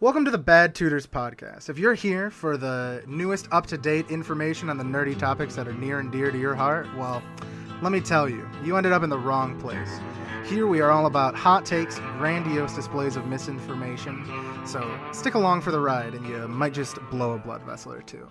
Welcome to the Bad Tutors podcast. If you're here for the newest up-to-date information on the nerdy topics that are near and dear to your heart, well, let me tell you, you ended up in the wrong place. Here we are all about hot takes, grandiose displays of misinformation, so stick along for the ride and you might just blow a blood vessel or two.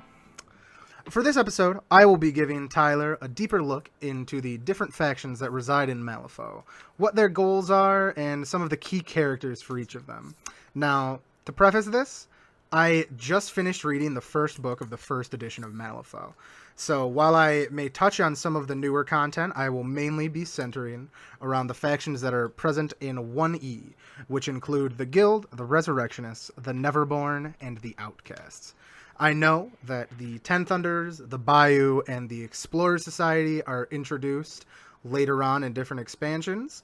For this episode, I will be giving Tyler a deeper look into the different factions that reside in Malifaux, what their goals are, and some of the key characters for each of them. Now, to preface this, I just finished reading the first book of the first edition of Malifaux. So while I may touch on some of the newer content, I will mainly be centering around the factions that are present in 1E, which include the Guild, the Resurrectionists, the Neverborn, and the Outcasts. I know that the Ten Thunders, the Bayou, and the Explorer Society are introduced later on in different expansions,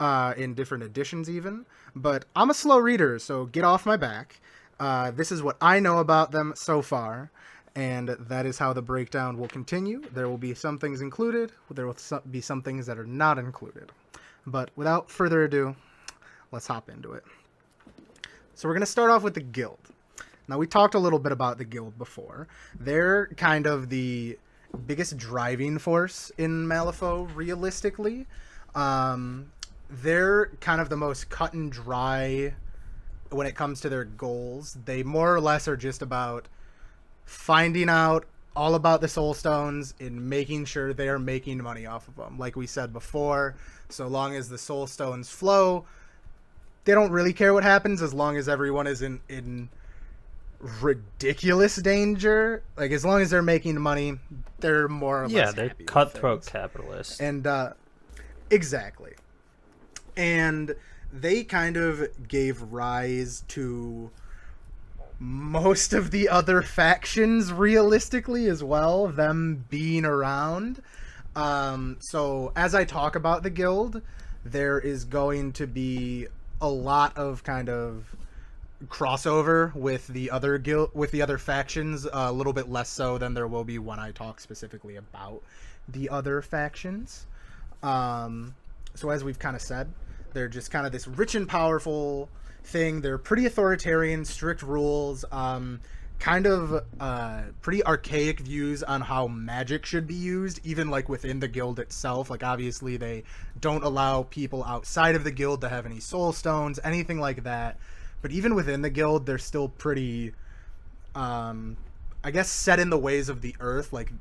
in different editions even, but I'm a slow reader, so get off my back. This is what I know about them so far, and that is how the breakdown will continue. There will be some things included, there will be some things that are not included. But without further ado, let's hop into it. So we're going to start off with the Guild. Now, we talked a little bit about the Guild before. They're kind of the biggest driving force in Malifaux, realistically. They're kind of the most cut and dry when it comes to their goals. They more or less are just about finding out all about the soul stones and making sure they are making money off of them. Like we said before, so long as the soul stones flow, they don't really care what happens as long as everyone is in ridiculous danger. Like, as long as they're making money, they're more or less they're happy with cutthroat things. capitalists. And exactly. And they kind of gave rise to most of the other factions, realistically, as well, them being around. So as I talk about the Guild, there is going to be a lot of kind of crossover with the other factions, a little bit less so than there will be when I talk specifically about the other factions. So as we've kind of said, they're just kind of this rich and powerful thing. They're pretty authoritarian, strict rules, kind of pretty archaic views on how magic should be used, even like within the Guild itself. Like, obviously they don't allow people outside of the Guild to have any soul stones, anything like that. But even within the Guild, they're still pretty, I guess, set in the ways of the Earth. Like,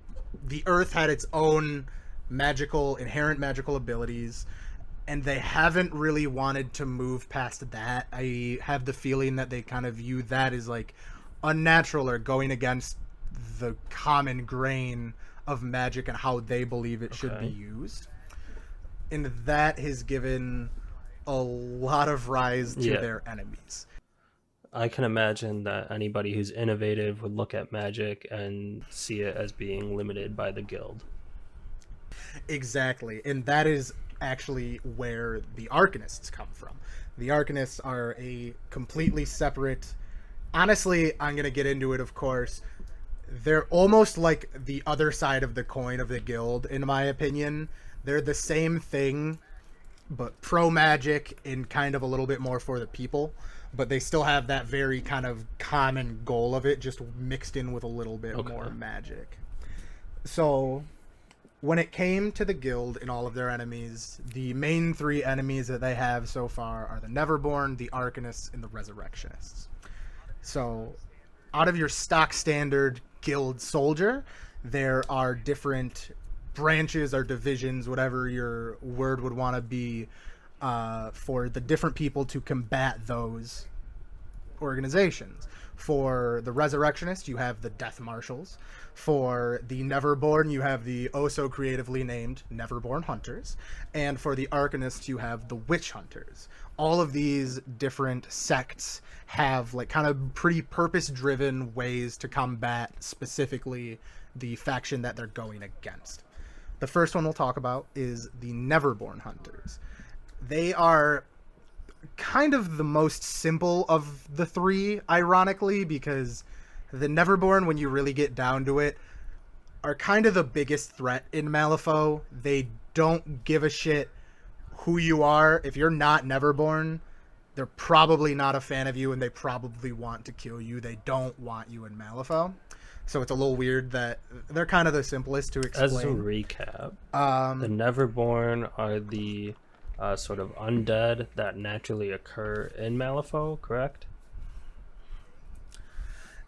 the Earth had its own inherent magical abilities, and they haven't really wanted to move past that. I have the feeling that they kind of view that as like unnatural or going against the common grain of magic and how they believe it should be used. And that has given a lot of rise to their enemies. I can imagine that anybody who's innovative would look at magic and see it as being limited by the Guild. Exactly, and that is actually where the Arcanists come from. The Arcanists are a completely separate... Honestly, I'm going to get into it, of course. They're almost like the other side of the coin of the Guild, in my opinion. They're the same thing, but pro-magic and kind of a little bit more for the people. But they still have that very kind of common goal of it, just mixed in with a little bit more magic. So when it came to the Guild and all of their enemies, the main three enemies that they have so far are the Neverborn, the Arcanists, and the Resurrectionists. So out of your stock standard Guild soldier, there are different branches or divisions, whatever your word would want to be, for the different people to combat those organizations. For the Resurrectionists, you have the Death Marshals. For the Neverborn, you have the so creatively named Neverborn Hunters. And for the Arcanists, you have the Witch Hunters. All of these different sects have like kind of pretty purpose-driven ways to combat specifically the faction that they're going against. The first one we'll talk about is the Neverborn Hunters. They are kind of the most simple of the three, ironically, because the Neverborn, when you really get down to it, are kind of the biggest threat in Malifaux. They don't give a shit who you are. If you're not Neverborn, they're probably not a fan of you, and they probably want to kill you. They don't want you in Malifaux. So it's a little weird that they're kind of the simplest to explain. As a recap, the Neverborn are the sort of undead that naturally occur in Malifaux, correct?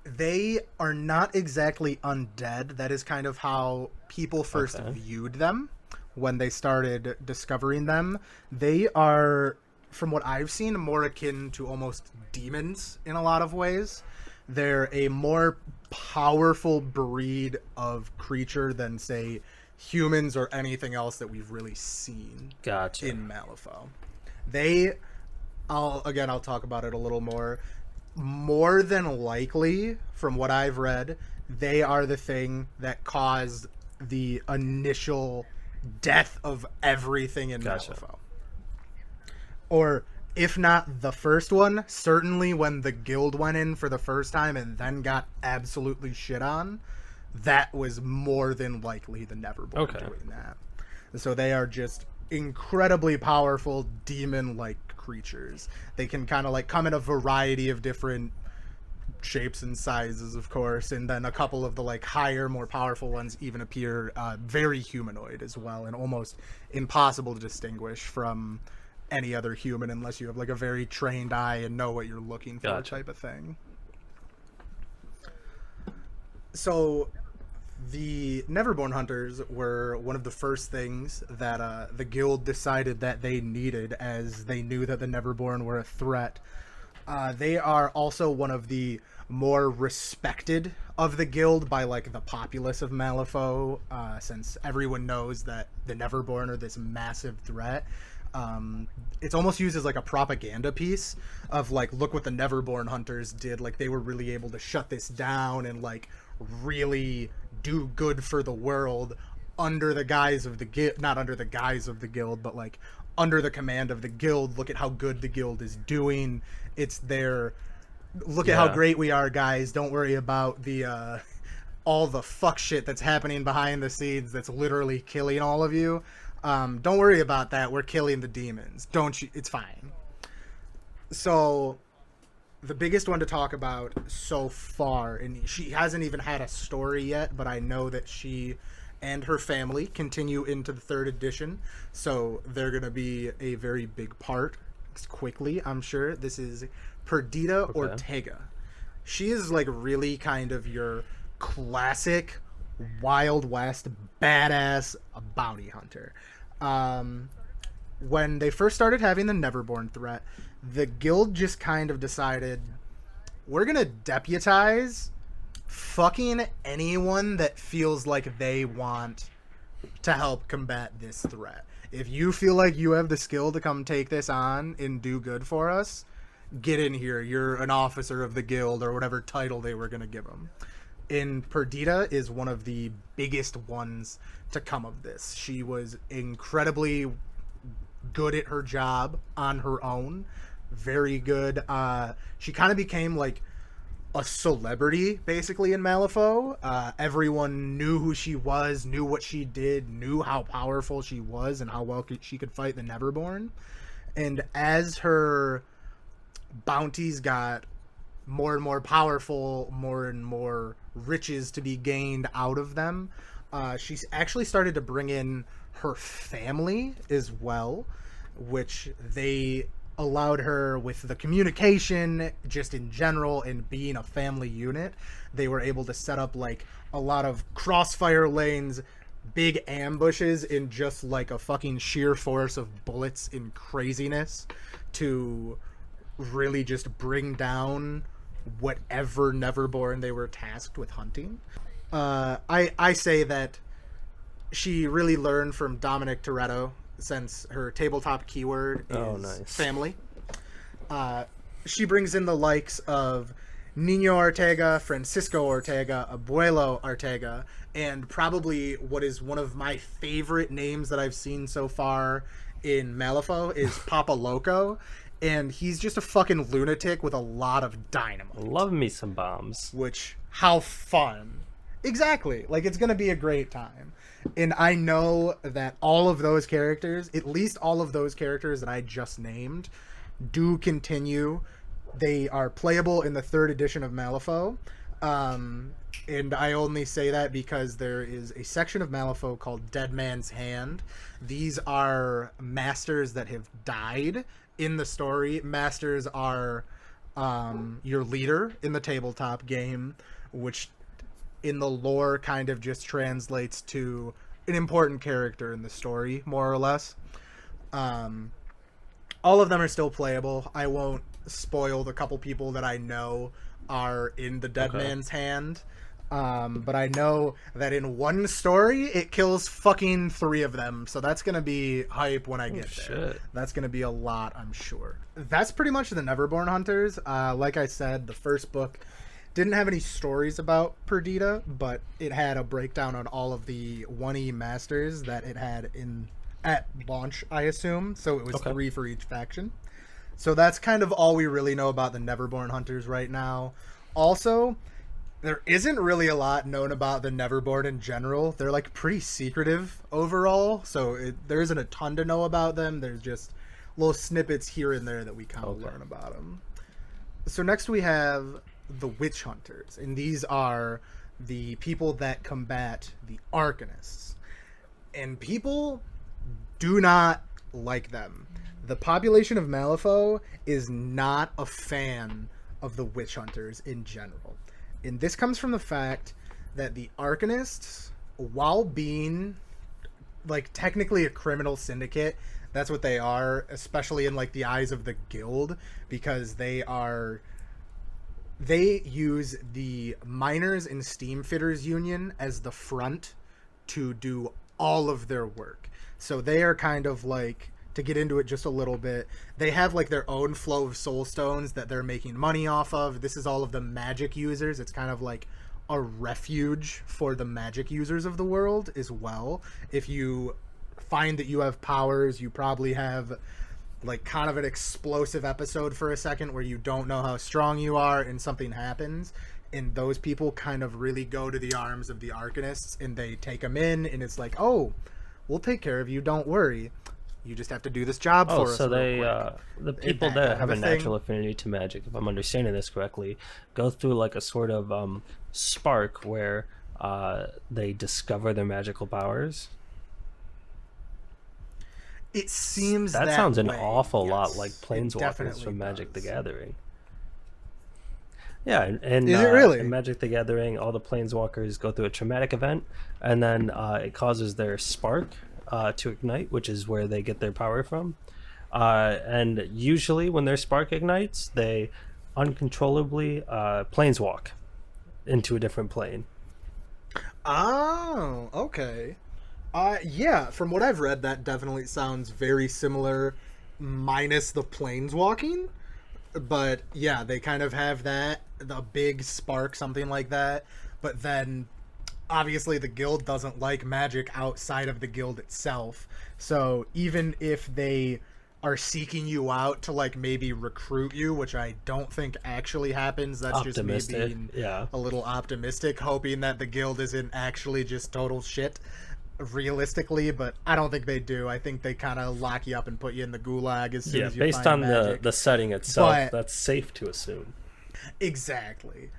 They are not exactly undead. That is kind of how people first viewed them when they started discovering them. They are, from what I've seen, more akin to almost demons in a lot of ways. They're a more powerful breed of creature than, say, humans or anything else that we've really seen in Malifaux. I'll talk about it a little more. More than likely, from what I've read, they are the thing that caused the initial death of everything in Malifaux. Or, if not the first one, certainly when the guild went in for the first time and then got absolutely shit on, that was more than likely the Neverborn doing that. So they are just incredibly powerful demon-like creatures. They can kind of like come in a variety of different shapes and sizes, of course, and then a couple of the like higher, more powerful ones even appear very humanoid as well, and almost impossible to distinguish from any other human unless you have like a very trained eye and know what you're looking for, type of thing. So the Neverborn Hunters were one of the first things that the guild decided that they needed, as they knew that the Neverborn were a threat. They are also one of the more respected of the guild by like the populace of Malifaux, since everyone knows that the Neverborn are this massive threat. It's almost used as like a propaganda piece of like, look what the Neverborn Hunters did. Like, they were really able to shut this down and like really do good for the world under the guise of the guild, not under the guise of the guild, but like under the command of the guild. Look at how good the guild is doing. It's their, look at how great we are, guys. Don't worry about the all the fuck shit that's happening behind the scenes that's literally killing all of you. Don't worry about that. We're killing the demons. Don't you? It's fine. So the biggest one to talk about so far, and she hasn't even had a story yet, but I know that she and her family continue into the 3rd edition, so they're going to be a very big part quickly, I'm sure. This is Perdita Ortega. She is like really kind of your classic Wild West badass bounty hunter. When they first started having the Neverborn threat, the guild just kind of decided, we're gonna deputize fucking anyone that feels like they want to help combat this threat. If you feel like you have the skill to come take this on and do good for us, get in here. You're an officer of the guild, or whatever title they were gonna give them. And Perdita is one of the biggest ones to come of this. She was incredibly good at her job on her own. Very good. She kind of became like a celebrity, basically, in Malifaux. Everyone knew who she was, knew what she did, knew how powerful she was, and how well she could fight the Neverborn. And as her bounties got more and more powerful, more and more riches to be gained out of them, she's actually started to bring in her family as well, which they allowed her with the communication just in general, and being a family unit. They were able to set up like a lot of crossfire lanes, big ambushes in just like a fucking sheer force of bullets and craziness to really just bring down whatever Neverborn they were tasked with hunting. I say that she really learned from Dominic Toretto, since her tabletop keyword is family. She brings in the likes of Nino Ortega, Francisco Ortega, Abuelo Ortega, and probably what is one of my favorite names that I've seen so far in Malifaux is Papa Loco. And he's just a fucking lunatic with a lot of dynamite. Love me some bombs. Which, how fun. Exactly. Like, it's going to be a great time. And I know that all of those characters, at least all of those characters that I just named, do continue. They are playable in the 3rd edition of Malifaux. And I only say that because there is a section of Malifaux called Dead Man's Hand. These are masters that have died in the story. Masters are your leader in the tabletop game, which in the lore kind of just translates to an important character in the story, more or less. All of them are still playable. I won't spoil the couple people that I know are in the Dead Man's Hand. But I know that in one story, it kills fucking 3 of them. So that's going to be hype when I get there. Shit. That's going to be a lot, I'm sure. That's pretty much the Neverborn Hunters. Like I said, the first book didn't have any stories about Perdita, but it had a breakdown on all of the 1E masters that it had at launch, I assume. So it was 3 for each faction. So that's kind of all we really know about the Neverborn Hunters right now. Also, there isn't really a lot known about the Neverborn in general. They're like pretty secretive overall, so there isn't a ton to know about them. There's just little snippets here and there that we kind of learn about them. So next we have the Witch Hunters, and these are the people that combat the Arcanists. And people do not like them. The population of Malifaux is not a fan of the Witch Hunters in general. And this comes from the fact that the Arcanists, while being like technically a criminal syndicate, that's what they are, especially in like the eyes of the guild, because they use the Miners and Steamfitters Union as the front to do all of their work. So they are kind of like, to get into it just a little bit, they have like their own flow of soul stones that they're making money off of. This is all of the magic users. It's kind of like a refuge for the magic users of the world as well. If you find that you have powers, you probably have like kind of an explosive episode for a second where you don't know how strong you are and something happens, and those people kind of really go to the arms of the Arcanists and they take them in, and it's like, oh, we'll take care of you, don't worry. You just have to do this job for us. So they, the people that have a natural affinity to magic, if I'm understanding this correctly, go through like a sort of spark where they discover their magical powers. It seems that sounds an way. awful lot Yes, like Planeswalkers from Magic the Gathering. Yeah, and is it really? in Magic the Gathering, all the Planeswalkers go through a traumatic event, and then it causes their spark to ignite, which is where they get their power from. And usually when their spark ignites, they uncontrollably planeswalk into a different plane. Oh, okay. Yeah, from what I've read, that definitely sounds very similar, minus the planeswalking. But yeah, they kind of have that, the big spark, something like that. But then obviously the guild doesn't like magic outside of the guild itself. So even if they are seeking you out to like maybe recruit you, which I don't think actually happens, that's just me being a little optimistic, hoping that the guild isn't actually just total shit realistically, but I don't think they do. I think they kind of lock you up and put you in the gulag as soon as you based find on magic. the setting itself, that's safe to assume. Exactly.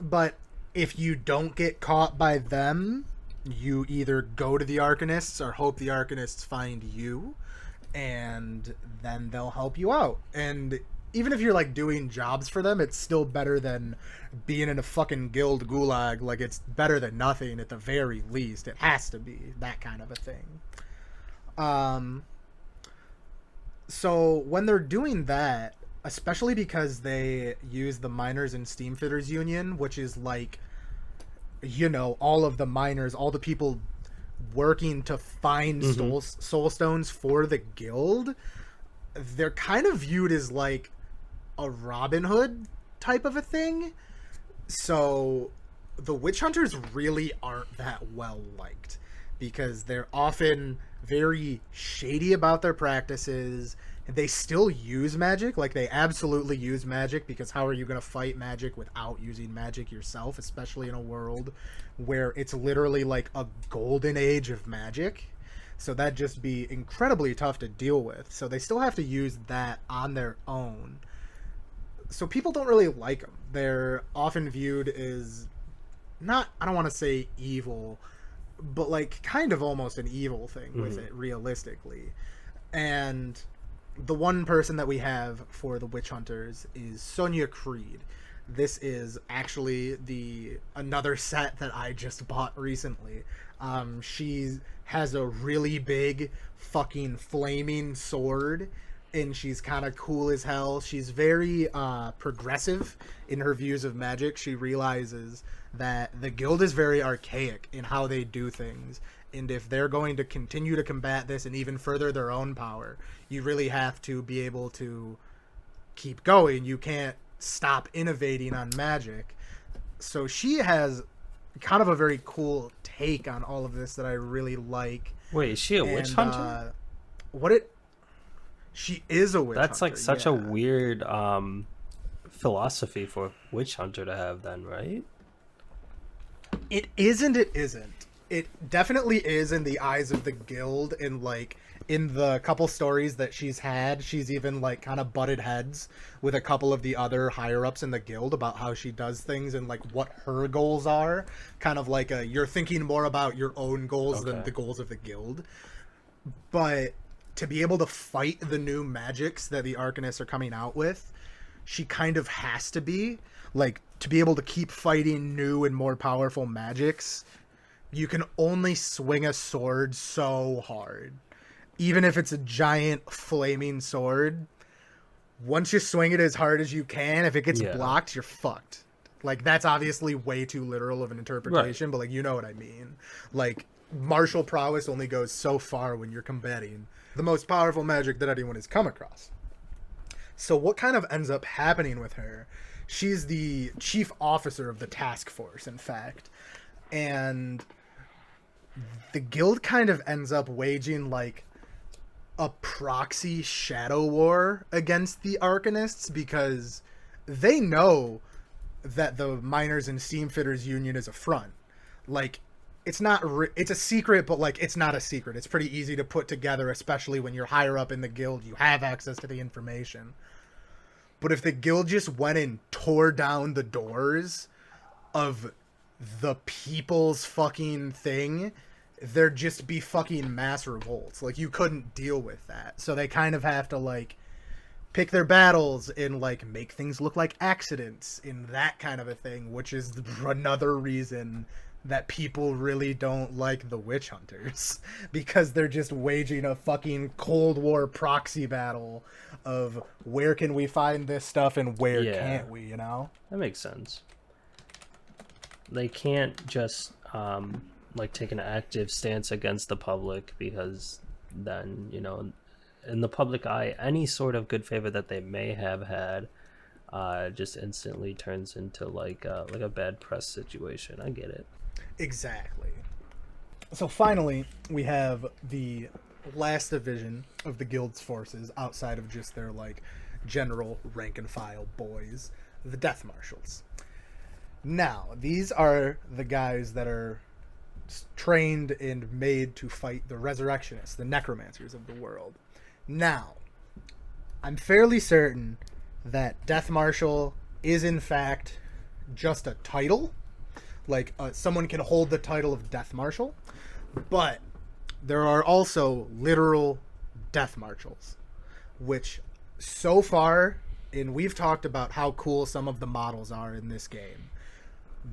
But if you don't get caught by them, you either go to the Arcanists or hope the Arcanists find you, and then they'll help you out. And even if you're like doing jobs for them, it's still better than being in a fucking guild gulag. Like, it's better than nothing at the very least. It has to be that kind of a thing. So when they're doing that, especially because they use the Miners and Steamfitters Union, which is like, you know, all of the miners, all the people working to find soul stones for the guild, they're kind of viewed as like a Robin Hood type of a thing. So the witch hunters really aren't that well liked because they're often very shady about their practices. They still use magic, like they absolutely use magic, because how are you going to fight magic without using magic yourself, especially in a world where it's literally like a golden age of magic? So that'd just be incredibly tough to deal with. So they still have to use that on their own. So people don't really like them. They're often viewed as not, I don't want to say evil, but like kind of almost an evil thing with it, realistically. And the one person that we have for the witch hunters is Sonia Creed. This is actually another set that I just bought recently. She has a really big fucking flaming sword, and she's kind of cool as hell. She's very progressive in her views of magic. She realizes that the guild is very archaic in how they do things, and if they're going to continue to combat this and even further their own power, you really have to be able to keep going. You can't stop innovating on magic. So she has kind of a very cool take on all of this that I really like. Wait, is she a witch hunter? She is a witch hunter. That's like such a weird philosophy for a witch hunter to have then, right? It isn't. It definitely is in the eyes of the guild, and like in the couple stories that she's had, she's even like kind of butted heads with a couple of the other higher ups in the guild about how she does things and like what her goals are. Kind of like you're thinking more about your own goals than the goals of the guild. But to be able to fight the new magics that the Arcanists are coming out with, she kind of has to be. Like, to be able to keep fighting new and more powerful magics, you can only swing a sword so hard. Even if it's a giant flaming sword, once you swing it as hard as you can, if it gets blocked, you're fucked. Like, that's obviously way too literal of an interpretation, but like, you know what I mean. Like, martial prowess only goes so far when you're combating the most powerful magic that anyone has come across. So what kind of ends up happening with her? She's the chief officer of the task force, in fact. And the guild kind of ends up waging like a proxy shadow war against the Arcanists, because they know that the Miners and Steamfitters Union is a front. Like, it's not it's a secret, but like it's not a secret. It's pretty easy to put together, especially when you're higher up in the guild. You have access to the information. But if the guild just went and tore down the doors of the people's fucking thing, there'd just be fucking mass revolts. Like, you couldn't deal with that. So they kind of have to like pick their battles and like make things look like accidents in that kind of a thing, which is another reason that people really don't like the witch hunters, because they're just waging a fucking Cold War proxy battle of where can we find this stuff and where can't we, you know? That makes sense. They can't just like take an active stance against the public, because then, you know, in the public eye, any sort of good favor that they may have had just instantly turns into like a bad press situation. I get it. Exactly. So finally, we have the last division of the guild's forces outside of just their like general rank and file boys, the Death Marshals. Now, these are the guys that are trained and made to fight the Resurrectionists, the Necromancers of the world. Now, I'm fairly certain that Death Marshal is in fact just a title. Like, someone can hold the title of Death Marshal, but there are also literal Death Marshals, which so far, and we've talked about how cool some of the models are in this game,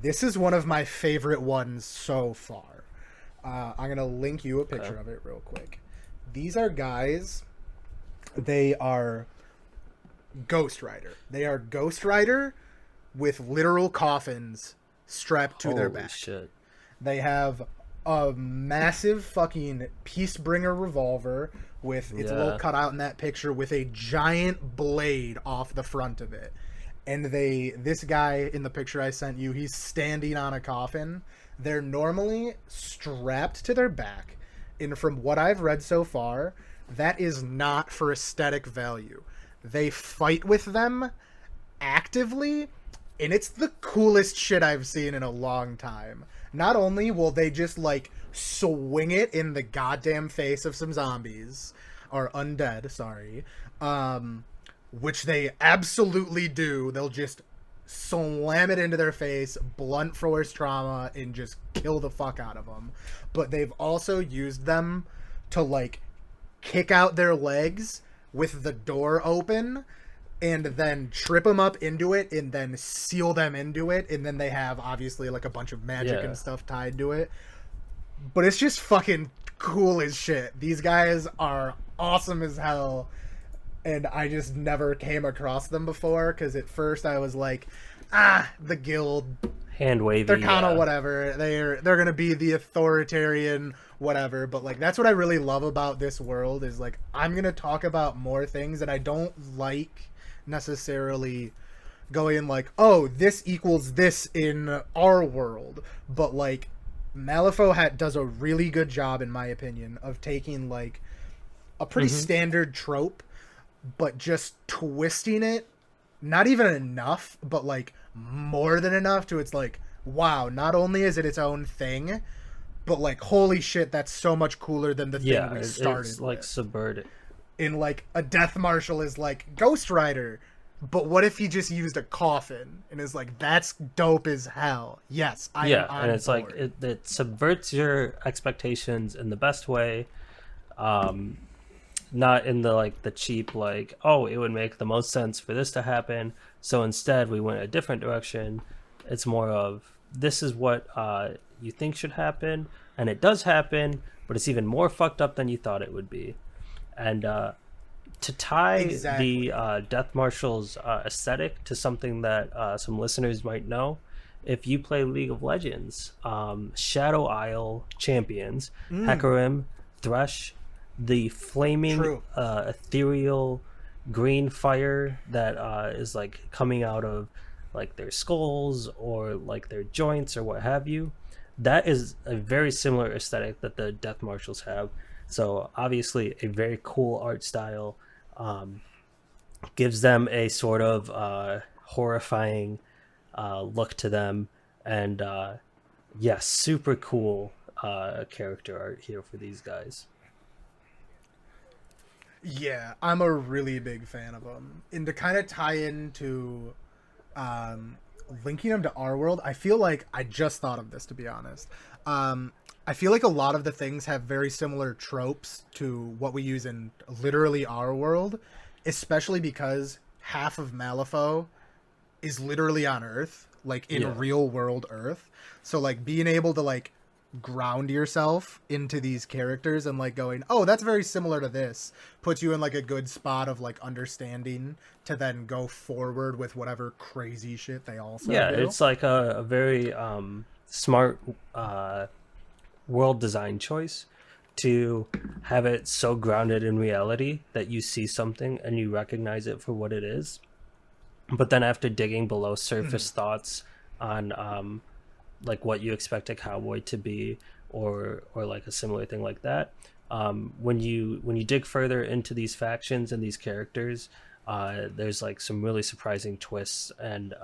this is one of my favorite ones so far. I'm going to link you a picture of it real quick. These are guys, they are Ghost Rider. They are Ghost Rider with literal coffins strapped to their back. Shit. They have a massive fucking Peacebringer revolver with its little cutout in that picture with a giant blade off the front of it. And this guy in the picture I sent you, he's standing on a coffin. They're normally strapped to their back. And from what I've read so far, that is not for aesthetic value. They fight with them actively, and it's the coolest shit I've seen in a long time. not only will they just like swing it in the goddamn face of some zombies or undead, sorry, which they absolutely do. They'll just slam it into their face, blunt force trauma, and just kill the fuck out of them. But they've also used them to like kick out their legs with the door open and then trip them up into it and then seal them into it, and then they have obviously like a bunch of magic and stuff tied to it. But it's just fucking cool as shit. These guys are awesome as hell, and I just never came across them before, because at first I was like, the guild, hand wavy, they're kind of whatever, they're gonna be the authoritarian whatever. But like, that's what I really love about this world, is like, I'm gonna talk about more things, and I don't like necessarily going like, oh, this equals this in our world, but like Malifaux does a really good job, in my opinion, of taking like a pretty standard trope, but just twisting it, not even enough, but like more than enough to, it's like, wow, not only is it its own thing, but like, holy shit, that's so much cooler than the thing we started it's like with. subvert it. In like, a death marshal is like Ghost Rider, but what if he just used a coffin and is like, that's dope as hell. Yes, I am on and it's board. like it subverts your expectations in the best way, not in the like the cheap like, oh, it would make the most sense for this to happen, so instead we went a different direction. It's more of, this is what you think should happen, and it does happen, but it's even more fucked up than you thought it would be. And to tie the Death Marshal's aesthetic to something that some listeners might know, if you play League of Legends, Shadow Isle champions, Hecarim, Thresh, the flaming ethereal green fire that is like coming out of like their skulls or like their joints or what have you, that is a very similar aesthetic that the Death Marshals have. So obviously a very cool art style, gives them a sort of horrifying look to them, and super cool character art here for these guys. Yeah, I'm a really big fan of them. And to kind of tie into linking them to our world, I feel like I just thought of this, to be honest. I feel like a lot of the things have very similar tropes to what we use in literally our world, especially because half of Malifaux is literally on Earth, like in real world Earth. So like being able to like ground yourself into these characters and like going, oh, that's very similar to this, puts you in like a good spot of like understanding to then go forward with whatever crazy shit they also do. It's like a very smart world design choice to have it so grounded in reality that you see something and you recognize it for what it is, but then after digging below surface thoughts on like what you expect a cowboy to be, or like a similar thing like that, when you dig further into these factions and these characters, there's like some really surprising twists, and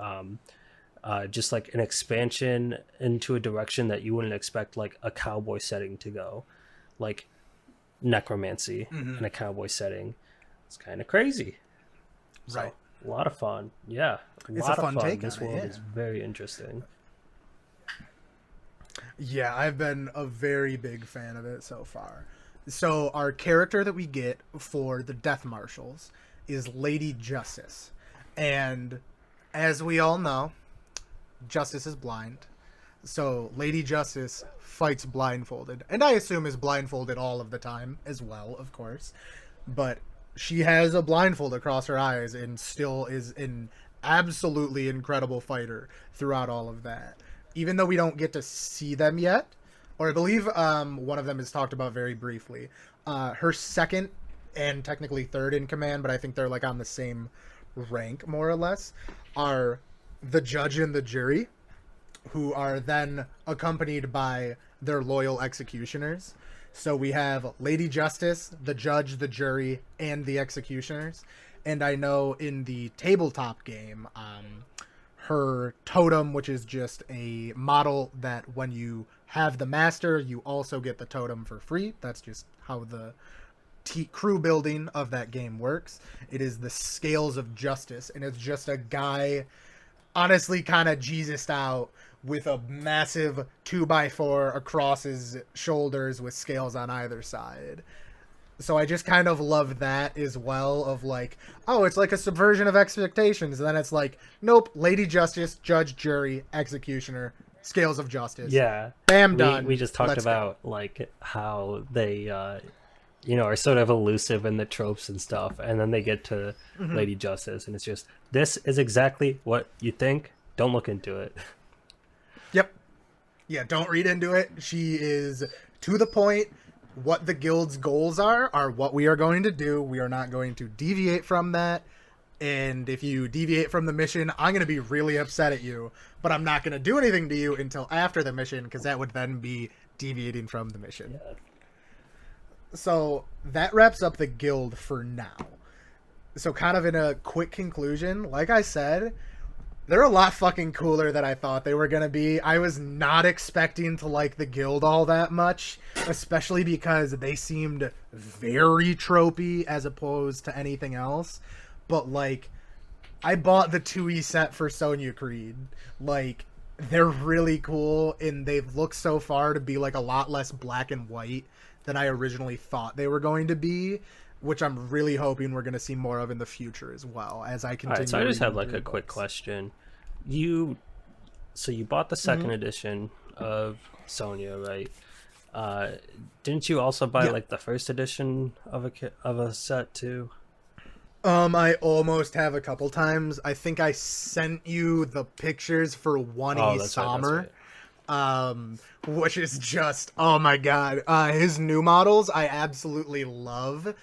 just like an expansion into a direction that you wouldn't expect like a cowboy setting to go, like necromancy in a cowboy setting. It's kind of crazy, right? A lot of fun. It's a fun take. This world is very interesting. Yeah, I've been a very big fan of it so far. So our character that we get for the Death Marshals is Lady Justice, and as we all know, Justice is blind. So Lady Justice fights blindfolded, and I assume is blindfolded all of the time as well, of course. But she has a blindfold across her eyes and still is an absolutely incredible fighter throughout all of that. Even though we don't get to see them yet, or I believe one of them is talked about very briefly. Her second and technically third in command, but I think they're like on the same rank more or less, are the judge and the jury, who are then accompanied by their loyal executioners. So we have Lady Justice, the judge, the jury, and the executioners. And I know in the tabletop game, her totem, which is just a model that when you have the master, you also get the totem for free. That's just how the crew building of that game works. It is the Scales of Justice, and it's just a guy honestly kind of Jesused out with a massive 2x4 across his shoulders with scales on either side. So I just kind of love that as well, of like, oh, it's like a subversion of expectations. And then it's like, nope, Lady Justice, Judge, Jury, Executioner, Scales of Justice. Yeah. Bam, done. We just talked Let's about go. like how they are sort of elusive in the tropes and stuff, and then they get to Lady Justice, and it's just, this is exactly what you think. Don't look into it. Yep. Yeah, don't read into it. She is to the point. What the guild's goals are what we are going to do. We are not going to deviate from that. And if you deviate from the mission, I'm going to be really upset at you. But I'm not going to do anything to you until after the mission, because that would then be deviating from the mission. Yeah. So that wraps up the guild for now. So kind of in a quick conclusion, like I said, they're a lot fucking cooler than I thought they were going to be. I was not expecting to like the guild all that much, especially because they seemed very tropey as opposed to anything else. But, like, I bought the 2E set for Sonya Creed. Like, they're really cool, and they've looked so far to be, like, a lot less black and white than I originally thought they were going to be, which I'm really hoping we're going to see more of in the future as well, as I continue. All right, so I just have like a reboots. quick question. You bought the second edition of Sonya, right? Didn't you also buy like the first edition of a set too? I almost have a couple times. I think I sent you the pictures for 1E Sommer. Which is just, oh my god. His new models I absolutely love.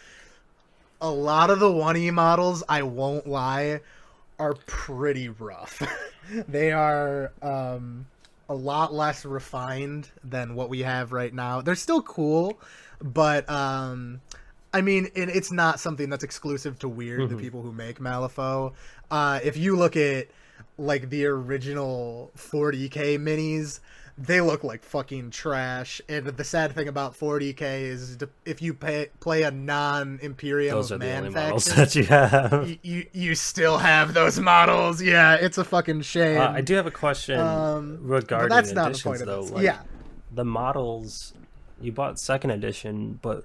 A lot of the 1E models, I won't lie, are pretty rough. They are a lot less refined than what we have right now. They're still cool, but I mean, it's not something that's exclusive to Wyrd, the people who make Malifaux. If you look at like the original 40k minis, they look like fucking trash. And the sad thing about 40k is if you play a non-Imperium Those are of the Man only models faction, that you have. you still have those models. Yeah, it's a fucking shame. I do have a question regarding but that's not editions, the point though. of this. Like, Yeah. the models, you bought second edition, but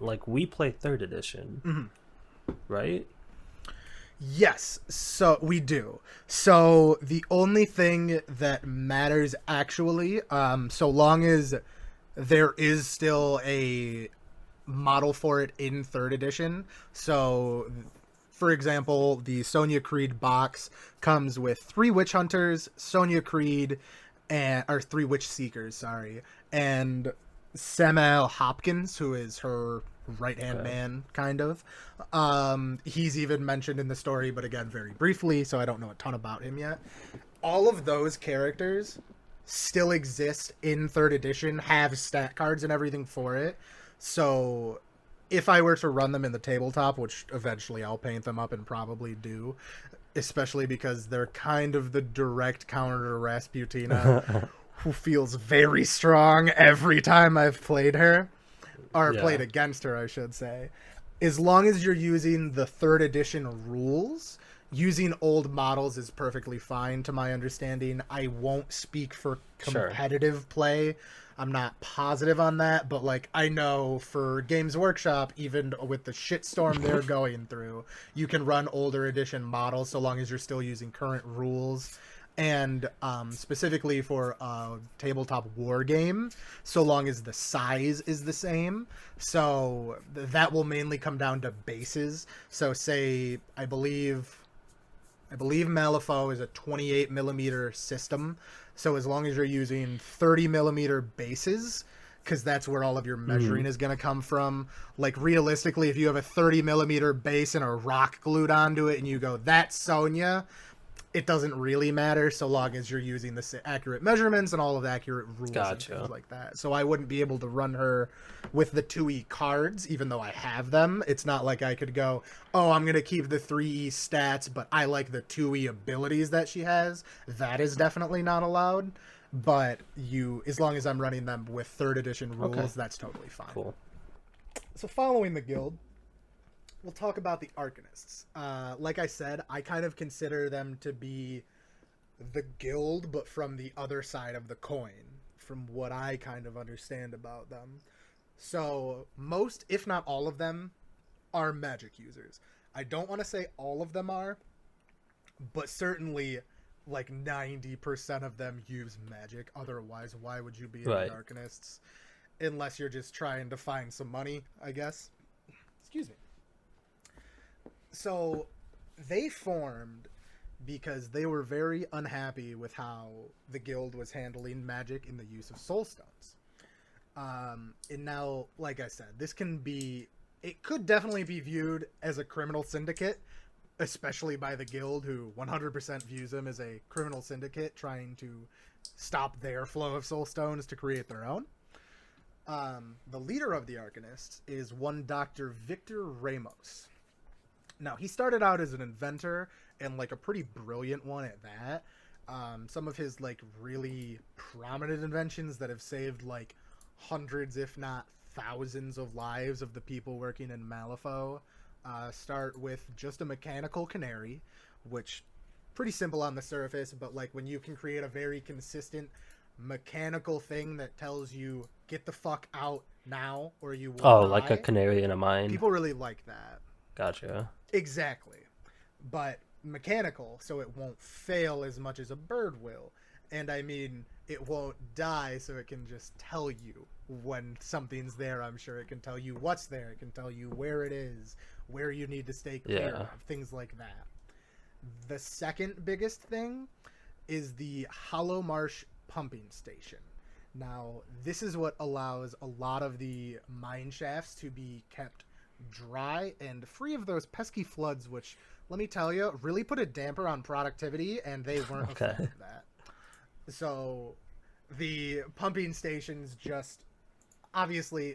like we play third edition, right? Yes, so we do. So the only thing that matters actually, so long as there is still a model for it in third edition. So, for example, the Sonya Creed box comes with 3 Witch Hunters, Sonya Creed, or 3 Witch Seekers, sorry, and Samuel Hopkins, who is her right-hand man, kind of. He's even mentioned in the story, but again, very briefly, so I don't know a ton about him yet. All of those characters still exist in third edition, have stat cards and everything for it. So if I were to run them in the tabletop, which eventually I'll paint them up and probably do, especially because they're kind of the direct counter to Rasputina, who feels very strong every time I've played her. Or played against her, I should say. As long as you're using the third edition rules, using old models is perfectly fine, to my understanding. I won't speak for competitive play. I'm not positive on that, but like I know for Games Workshop, even with the shitstorm they're going through, you can run older edition models so long as you're still using current rules. And specifically for a tabletop war game, so long as the size is the same. So that will mainly come down to bases. So say, I believe Malifaux is a 28 millimeter system. So as long as you're using 30 millimeter bases, because that's where all of your measuring is going to come from. Like realistically, if you have a 30 millimeter base and a rock glued onto it and you go, that's Sonya, it doesn't really matter so long as you're using the accurate measurements and all of the accurate rules Gotcha. and things like that. So I wouldn't be able to run her with the 2E cards, even though I have them. It's not like I could go, oh, I'm going to keep the 3E stats, but I like the 2E abilities that she has. That is definitely not allowed. But as long as I'm running them with 3rd edition rules, that's totally fine. Cool. So following the guild, we'll talk about the Arcanists. Like I said, I kind of consider them to be the guild, but from the other side of the coin, from what I kind of understand about them. So most, if not all of them, are magic users. I don't want to say all of them are, but certainly like 90% of them use magic. Otherwise, why would you be in the Arcanists? Unless you're just trying to find some money, I guess. Excuse me. So they formed because they were very unhappy with how the guild was handling magic in the use of soul stones. And now, like I said, it could definitely be viewed as a criminal syndicate, especially by the guild, who 100% views them as a criminal syndicate trying to stop their flow of soul stones to create their own. The leader of the Arcanists is one Dr. Victor Ramos. Now, he started out as an inventor, and like a pretty brilliant one at that. Some of his like really prominent inventions that have saved like hundreds, if not thousands, of lives of the people working in Malifaux start with just a mechanical canary, which pretty simple on the surface, but like when you can create a very consistent mechanical thing that tells you get the fuck out now or you will die, like a canary in a mine. People really like that. Gotcha. Exactly. But mechanical, so it won't fail as much as a bird will. And I mean, it won't die, so it can just tell you when something's there. I'm sure it can tell you what's there. It can tell you where it is, where you need to stay clear of, things like that. The second biggest thing is the Hollow Marsh pumping station. Now, this is what allows a lot of the mine shafts to be kept dry and free of those pesky floods, which, let me tell you, really put a damper on productivity, and they weren't a fan of that. So the pumping stations just obviously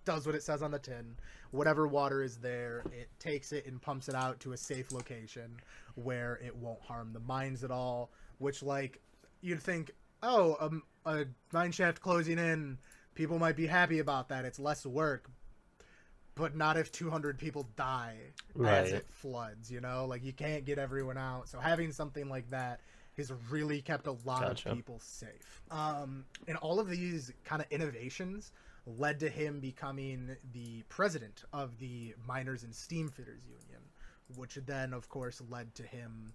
does what it says on the tin. Whatever water is there, it takes it and pumps it out to a safe location where it won't harm the mines at all, which, like, you'd think, oh, a mine shaft closing in, people might be happy about that. It's less work. But not if 200 people die as it floods, you know? Like, you can't get everyone out. So having something like that has really kept a lot of people safe. And all of these kind of innovations led to him becoming the president of the Miners and Steamfitters Union, which then, of course, led to him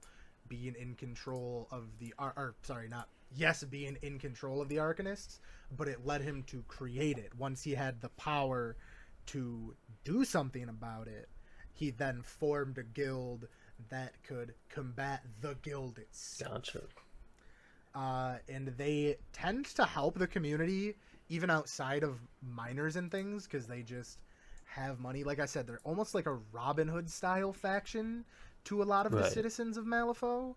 being in control of being in control of the Arcanists, but it led him to create it. Once he had the power to do something about it, he then formed a guild that could combat the guild itself. Gotcha. And they tend to help the community even outside of miners and things, because they just have money. Like I said, they're almost like a Robin Hood style faction to a lot of the citizens of Malifaux,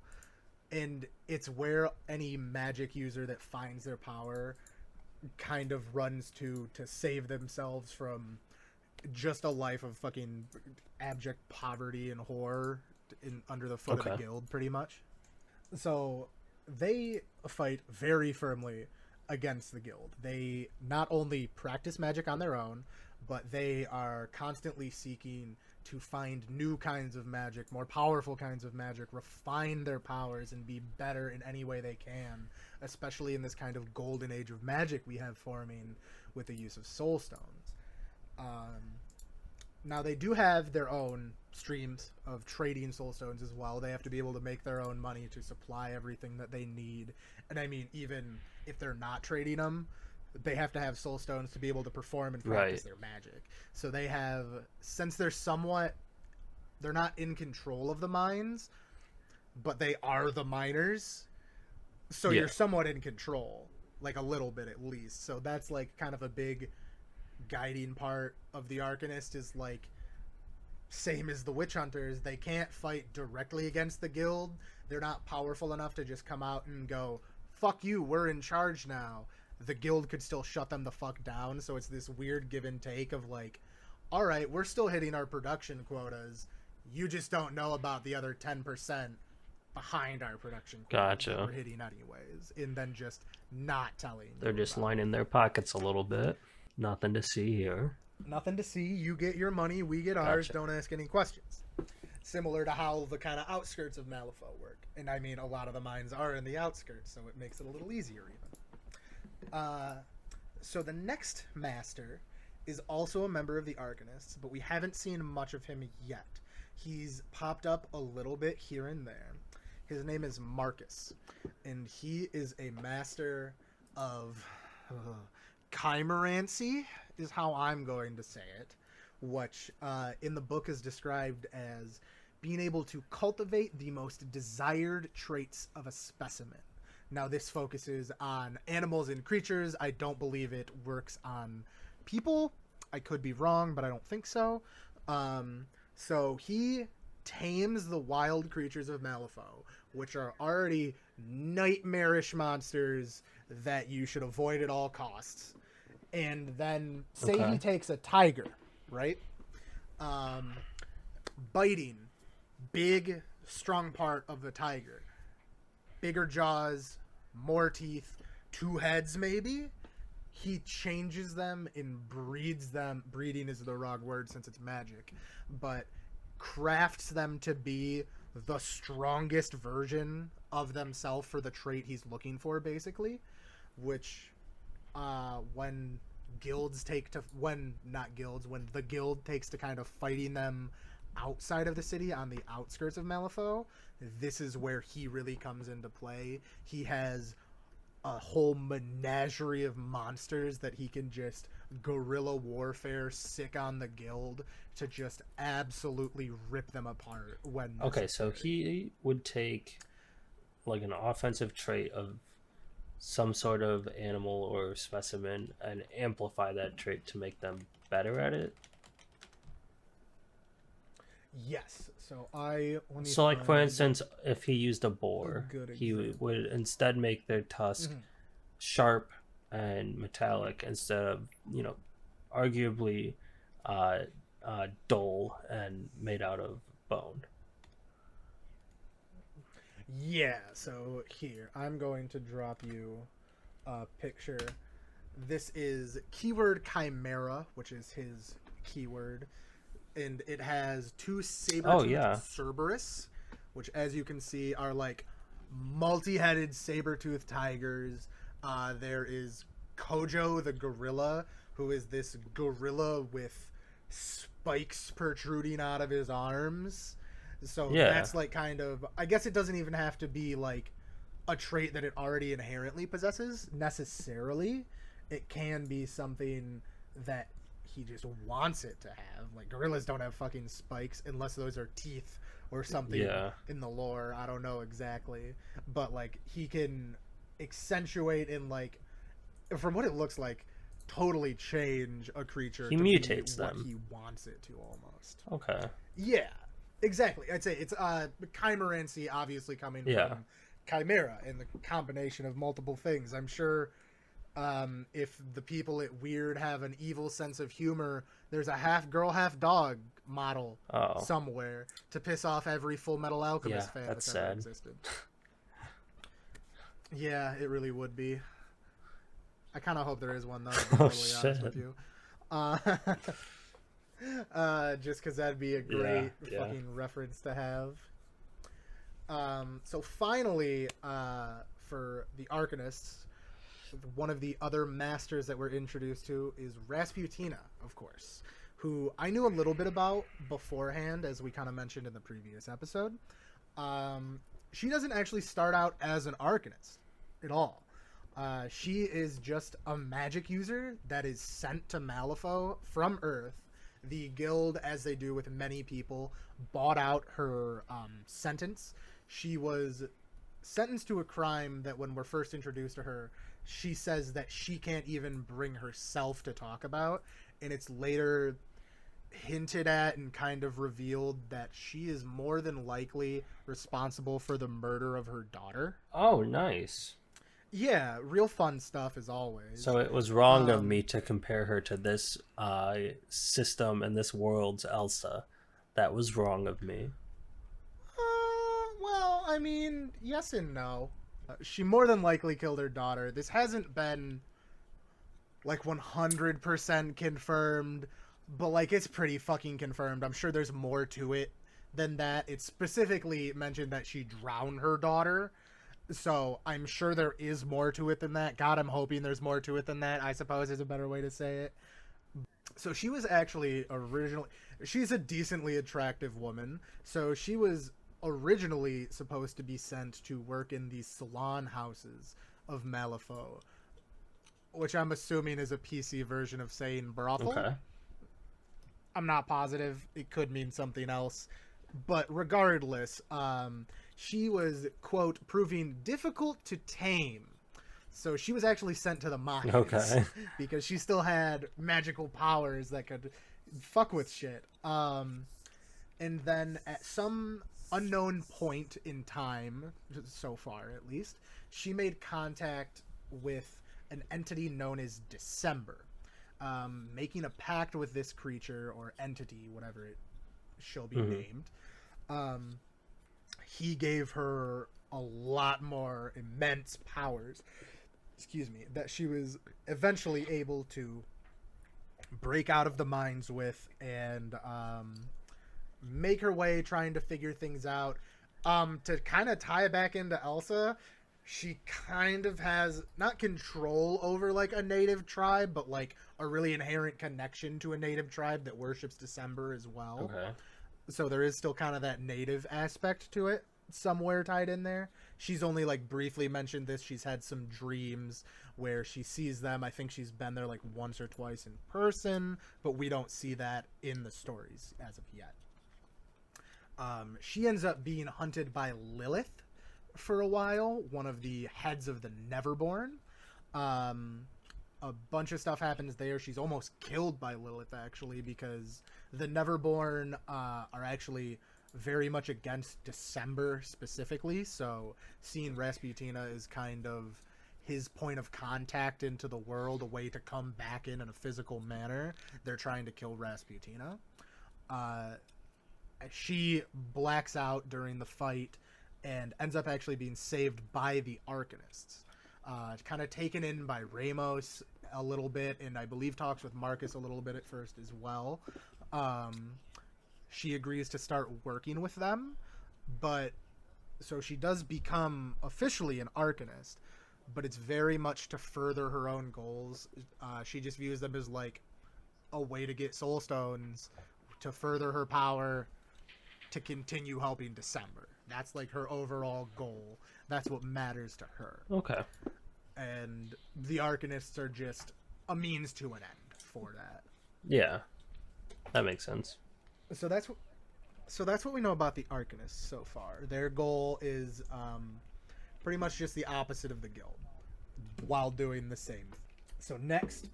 and it's where any magic user that finds their power kind of runs to save themselves from just a life of fucking abject poverty and horror under the foot of the guild, pretty much. So they fight very firmly against the guild. They not only practice magic on their own, but they are constantly seeking to find new kinds of magic, more powerful kinds of magic, refine their powers, and be better in any way they can, especially in this kind of golden age of magic we have forming with the use of soul stones. Now, they do have their own streams of trading soul stones as well. They have to be able to make their own money to supply everything that they need. And I mean, even if they're not trading them, they have to have soul stones to be able to perform and practice their magic. So they have, since they're not in control of the mines, but they are the miners. So you're somewhat in control, like a little bit at least. So that's like kind of a big guiding part of the Arcanist, is like, same as the witch hunters, they can't fight directly against the guild. They're not powerful enough to just come out and go, fuck you, we're in charge now. The guild could still shut them the fuck down. So it's this weird give and take of like, all right, we're still hitting our production quotas. You just don't know about the other 10% behind our production quotas that we're hitting anyways. And then just not telling. They're just lining their pockets a little bit. Nothing to see here. Nothing to see. You get your money, we get ours. Don't ask any questions. Similar to how the kind of outskirts of Malifaux work. And I mean, a lot of the mines are in the outskirts, so it makes it a little easier even. So the next master is also a member of the Arcanists, but we haven't seen much of him yet. He's popped up a little bit here and there. His name is Marcus, and he is a master of chimerancy, is how I'm going to say it, which in the book is described as being able to cultivate the most desired traits of a specimen. Now, this focuses on animals and creatures. I don't believe it works on people. I could be wrong, but I don't think so. So he tames the wild creatures of Malifaux, which are already nightmarish monsters that you should avoid at all costs. And then say he takes a tiger, right? Biting, big, strong part of the tiger. Bigger jaws, more teeth, 2 heads maybe. He changes them and breeds them. Breeding is the wrong word since it's magic, but crafts them to be the strongest version of themselves for the trait he's looking for, basically. Which, when the guild takes to kind of fighting them outside of the city on the outskirts of Malifaux, this is where he really comes into play. He has a whole menagerie of monsters that he can just guerrilla warfare sick on the guild to just absolutely rip them apart when necessary. Okay, so he would take like an offensive trait of some sort of animal or specimen and amplify that trait to make them better at it. Yes. So like for instance, if he used a boar, he would instead make their tusk sharp and metallic instead of, arguably dull and made out of bone. Yeah, so here, I'm going to drop you a picture. This is keyword Chimera, which is his keyword. And it has 2 saber-toothed Cerberus, which, as you can see, are like multi-headed saber-toothed tigers. There is Kojo the gorilla, who is this gorilla with spikes protruding out of his arms. So that's like kind of... I guess it doesn't even have to be like a trait that it already inherently possesses, necessarily. It can be something that he just wants it to have. Like, gorillas don't have fucking spikes unless those are teeth or something in the lore. I don't know exactly. But, like, he can accentuate and, like, from what it looks like, totally change a creature. He mutates them. What he wants it to, almost. Okay. Yeah, exactly. I'd say it's chimerancy, obviously coming from chimera and the combination of multiple things. I'm sure if the people at Wyrd have an evil sense of humor, there's a half girl, half dog model somewhere to piss off every Full Metal Alchemist fan that's ever existed. Yeah, it really would be. I kind of hope there is one, though, to be totally honest with you. Just because that'd be a great fucking reference to have. So finally, for the Arcanists, one of the other masters that we're introduced to is Rasputina, of course, who I knew a little bit about beforehand, as we kind of mentioned in the previous episode. She doesn't actually start out as an Arcanist at all. She is just a magic user that is sent to Malifaux from Earth. The guild, as they do with many people, bought out her sentence. She was sentenced to a crime that when we're first introduced to her, she says that she can't even bring herself to talk about, and it's later hinted at and kind of revealed that she is more than likely responsible for the murder of her daughter. Oh, nice. Yeah, real fun stuff as always. So it was wrong of me to compare her to this system and this world's Elsa. That was wrong of me. Well, I mean, yes and no. She more than likely killed her daughter. This hasn't been like 100% confirmed, but like it's pretty fucking confirmed. I'm sure there's more to it than that. It's specifically mentioned that she drowned her daughter. So I'm sure there is more to it than that. God, I'm hoping there's more to it than that, I suppose is a better way to say it. So she was actually originally... She's a decently attractive woman. So she was originally supposed to be sent to work in the salon houses of Malifaux, which I'm assuming is a PC version of saying brothel. Okay. I'm not positive. It could mean something else. But regardless, she was, quote, proving difficult to tame. So she was actually sent to the mines. Okay. Because she still had magical powers that could fuck with shit. And then at some unknown point in time, so far at least, she made contact with an entity known as December. Making a pact with this creature or entity, whatever it shall be named. He gave her a lot more immense powers, that she was eventually able to break out of the mines with and make her way trying to figure things out. To kind of tie it back into Elsa, she kind of has not control over like a native tribe, but like a really inherent connection to a native tribe that worships December as well. Okay. So there is still kind of that native aspect to it somewhere tied in there. She's only like briefly mentioned this. She's had some dreams where she sees them. I think she's been there like once or twice in person, but we don't see that in the stories as of yet. She ends up being hunted by Lilith for a while, one of the heads of the Neverborn. A bunch of stuff happens there. She's almost killed by Lilith, actually, because the Neverborn are actually very much against December specifically. So seeing Rasputina is kind of his point of contact into the world, a way to come back in a physical manner. They're trying to kill Rasputina. She blacks out during the fight and ends up actually being saved by the Arcanists. Kind of taken in by Ramos a little bit, and I believe talks with Marcus a little bit at first as well. She agrees to start working with them, but so she does become officially an Arcanist, but it's very much to further her own goals. She just views them as like a way to get soul stones, to further her power, to continue helping December. That's like her overall goal. That's what matters to her. Okay. And the Arcanists are just a means to an end for that. Yeah, that makes sense. So that's what we know about the Arcanists so far. Their goal is pretty much just the opposite of the guild, while doing the same. So next,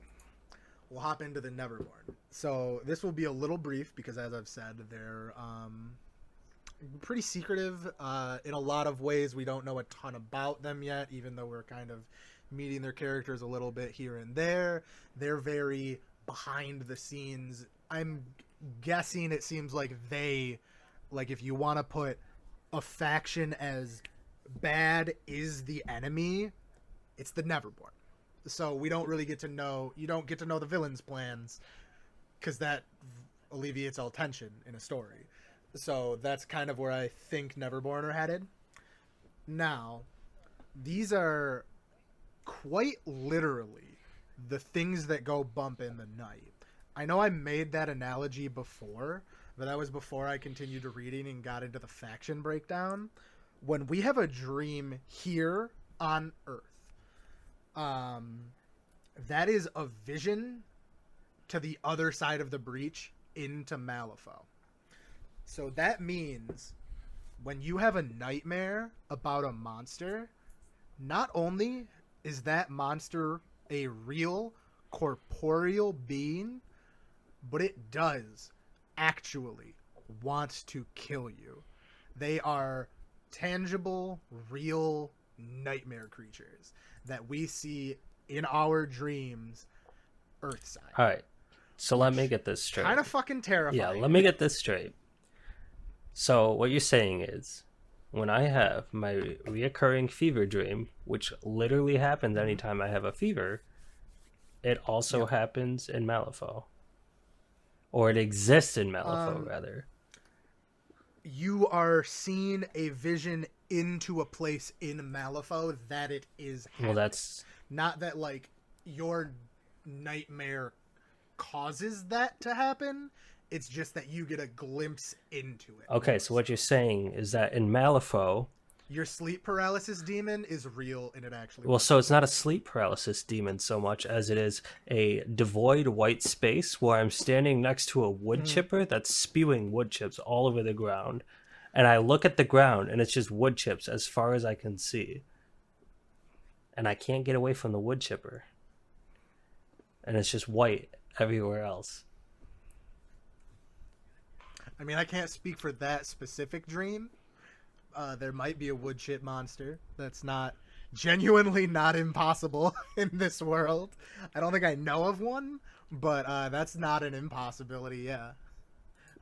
we'll hop into the Neverborn. So this will be a little brief because, as I've said, they're pretty secretive. In a lot of ways, we don't know a ton about them yet, even though we're kind of meeting their characters a little bit here and there. They're very behind the scenes. I'm guessing it seems like if you want to put a faction as bad is the enemy, it's the Neverborn. So we don't really get to know, you don't get to know the villain's plans, because that alleviates all tension in a story. So that's kind of where I think Neverborn are headed. Now, these are quite literally the things that go bump in the night. I know I made that analogy before, but that was before I continued reading and got into the faction breakdown. When we have a dream here on Earth, that is a vision to the other side of the breach into Malifaux. So that means when you have a nightmare about a monster, not only is that monster a real corporeal being, but it does actually want to kill you. They are tangible, real nightmare creatures that we see in our dreams Earthside. All right. So let me get this straight. Kind of fucking terrifying. Yeah, let me get this straight. So what you're saying is, when I have my reoccurring fever dream, which literally happens anytime I have a fever, it also happens in Malifaux. Or it exists in Malifaux, rather. You are seeing a vision into a place in Malifaux that it is happening. Well, that's... Not that, like, your nightmare causes that to happen. It's just that you get a glimpse into it. Okay, so what you're saying is that in Malifaux... Your sleep paralysis demon is real, and it actually... Well, so it's not a sleep paralysis demon so much as it is a devoid white space where I'm standing next to a wood chipper that's spewing wood chips all over the ground. And I look at the ground, and it's just wood chips as far as I can see. And I can't get away from the wood chipper. And it's just white everywhere else. I mean, I can't speak for that specific dream. There might be a wood chip monster. That's not genuinely not impossible in this world. I don't think I know of one, but that's not an impossibility. Yeah,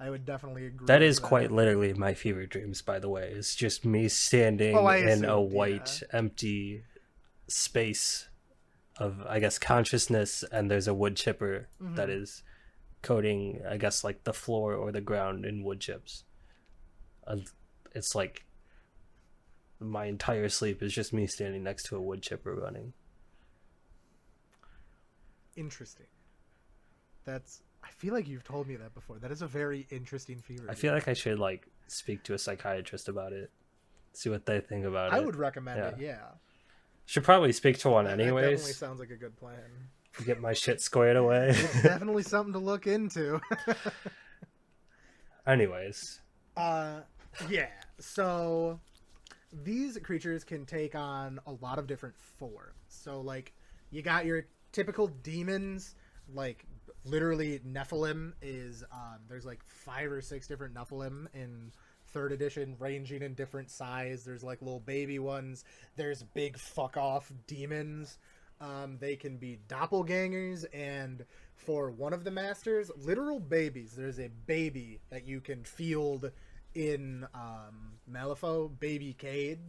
I would definitely agree. That is quite literally my fever dreams, by the way. It's just me standing in a white, empty space of, I guess, consciousness, and there's a wood chipper that is coating, I guess, like the floor or the ground in wood chips. It's like my entire sleep is just me standing next to a wood chipper running. Interesting. I feel like you've told me that before. That is a very interesting fever. I feel like I should like speak to a psychiatrist about it, see what they think about it. I would recommend it. Yeah. Should probably speak to one That anyways. definitely sounds like a good plan. Get my shit squared away. It's definitely something to look into. Anyways. Yeah. So these creatures can take on a lot of different forms. So, like, you got your typical demons, like, literally Nephilim is, there's like 5 or 6 different Nephilim in 3rd edition, ranging in different size. There's, like, little baby ones. There's big fuck-off demons. They can be doppelgangers, and for one of the masters, literal babies. There's a baby that you can field in Malifaux, Baby Cade,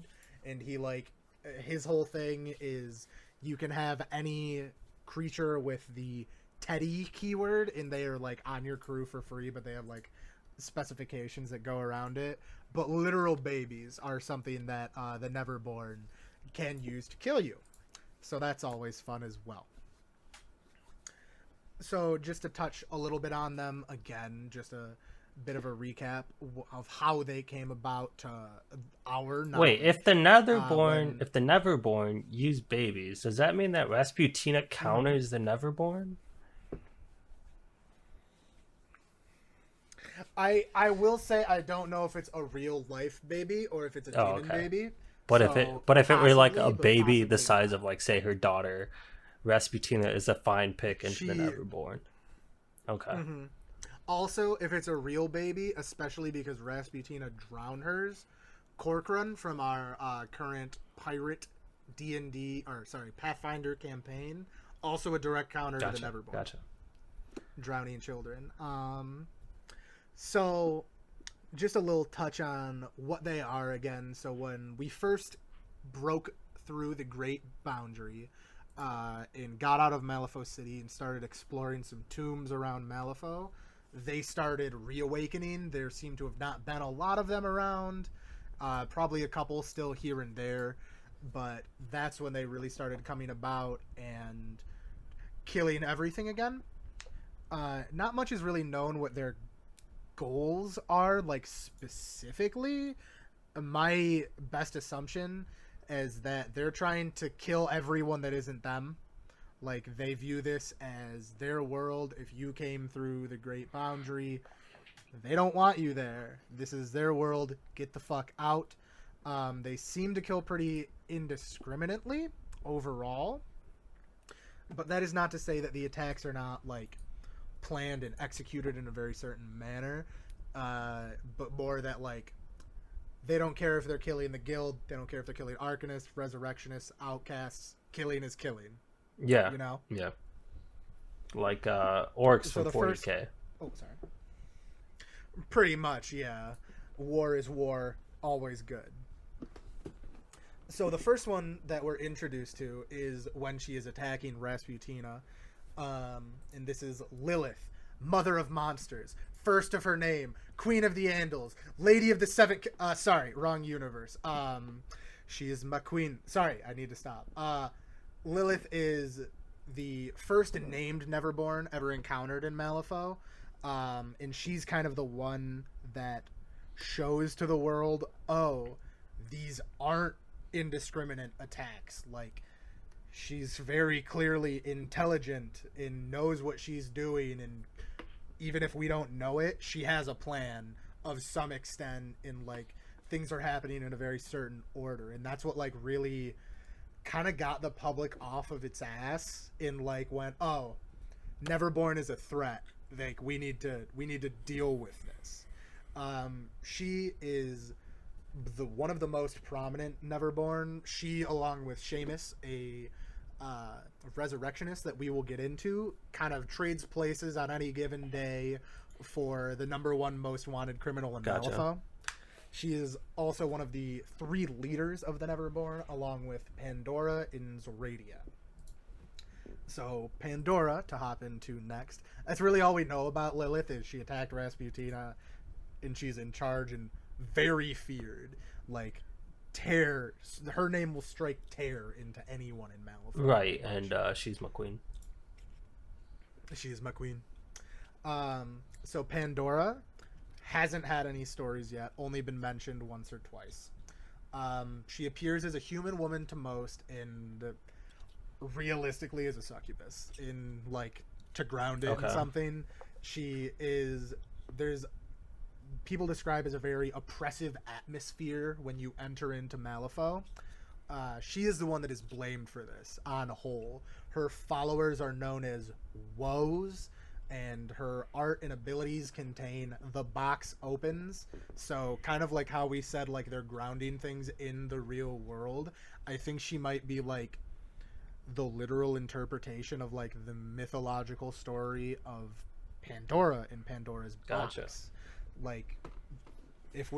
and he, like, his whole thing is you can have any creature with the Teddy keyword, and they are, like, on your crew for free, but they have, like, specifications that go around it. But literal babies are something that the Neverborn can use to kill you. So that's always fun as well. So just to touch a little bit on them again, just a bit of a recap of how they came about to our knowledge. Wait, if the Neverborn use babies, does that mean that Rasputina counters the Neverborn? I will say I don't know if it's a real life baby or if it's a demon baby. But if it were like a baby the size of, like, say, her daughter, Rasputina is a fine pick into the Neverborn. Okay. Also, if it's a real baby, especially because Rasputina drowned hers, Corcoran from our current pirate Pathfinder campaign, also a direct counter to the Neverborn. Gotcha. Drowning children. So, just a little touch on what they are again. So when we first broke through the Great Boundary and got out of Malifaux City and started exploring some tombs around Malifaux, they started reawakening. There seemed to have not been a lot of them around, probably a couple still here and there, but that's when they really started coming about and killing everything again. Not much is really known what their goals are, like, specifically. My best assumption is that they're trying to kill everyone that isn't them. Like, they view this as their world. If you came through the Great Boundary, they don't want you there. This is their world. Get the fuck out. They seem to kill pretty indiscriminately overall, but that is not to say that the attacks are not, like, planned and executed in a very certain manner, but more that like they don't care if they're killing the guild, they don't care if they're killing arcanists, resurrectionists, outcasts. Killing is killing. Yeah. You know? Yeah. Like orcs So from the 40K. Oh, sorry. Pretty much, yeah. War is war, always good. So the first one that we're introduced to is when she is attacking Rasputina, and this is Lilith, mother of monsters, first of her name, queen of the Andals, lady of the seven. Sorry, wrong universe. She is my queen. Sorry, I need to stop. Lilith is the first named Neverborn ever encountered in Malifaux, and she's kind of the one that shows to the world, oh, these aren't indiscriminate attacks. Like, she's very clearly intelligent and knows what she's doing, and even if we don't know it, she has a plan of some extent, and like things are happening in a very certain order, and that's what like really kind of got the public off of its ass and like went, oh, Neverborn is a threat, like we need to deal with this. She is one of the most prominent Neverborn. She, along with Seamus, a resurrectionist that we will get into, kind of trades places on any given day for the #1 most wanted criminal in Malifaux. She is also one of the 3 leaders of the Neverborn, along with Pandora and Zoradia. So Pandora, to hop into next, that's really all we know about Lilith, is she attacked Rasputina, and she's in charge and very feared. Like, terror, her name will strike terror into anyone in Malifaux. Right, and she's my queen. She is my queen. So Pandora hasn't had any stories yet, only been mentioned once or twice. She appears as a human woman to most, and realistically as a succubus. In like, to ground it in something, she is, there's, people describe as a very oppressive atmosphere when you enter into Malifaux. She is the one that is blamed for this on a whole. Her followers are known as woes, and her art and abilities contain the box opens. So kind of like how we said, like, they're grounding things in the real world. I think she might be like the literal interpretation of like the mythological story of Pandora in Pandora's box. Gotcha. Like, if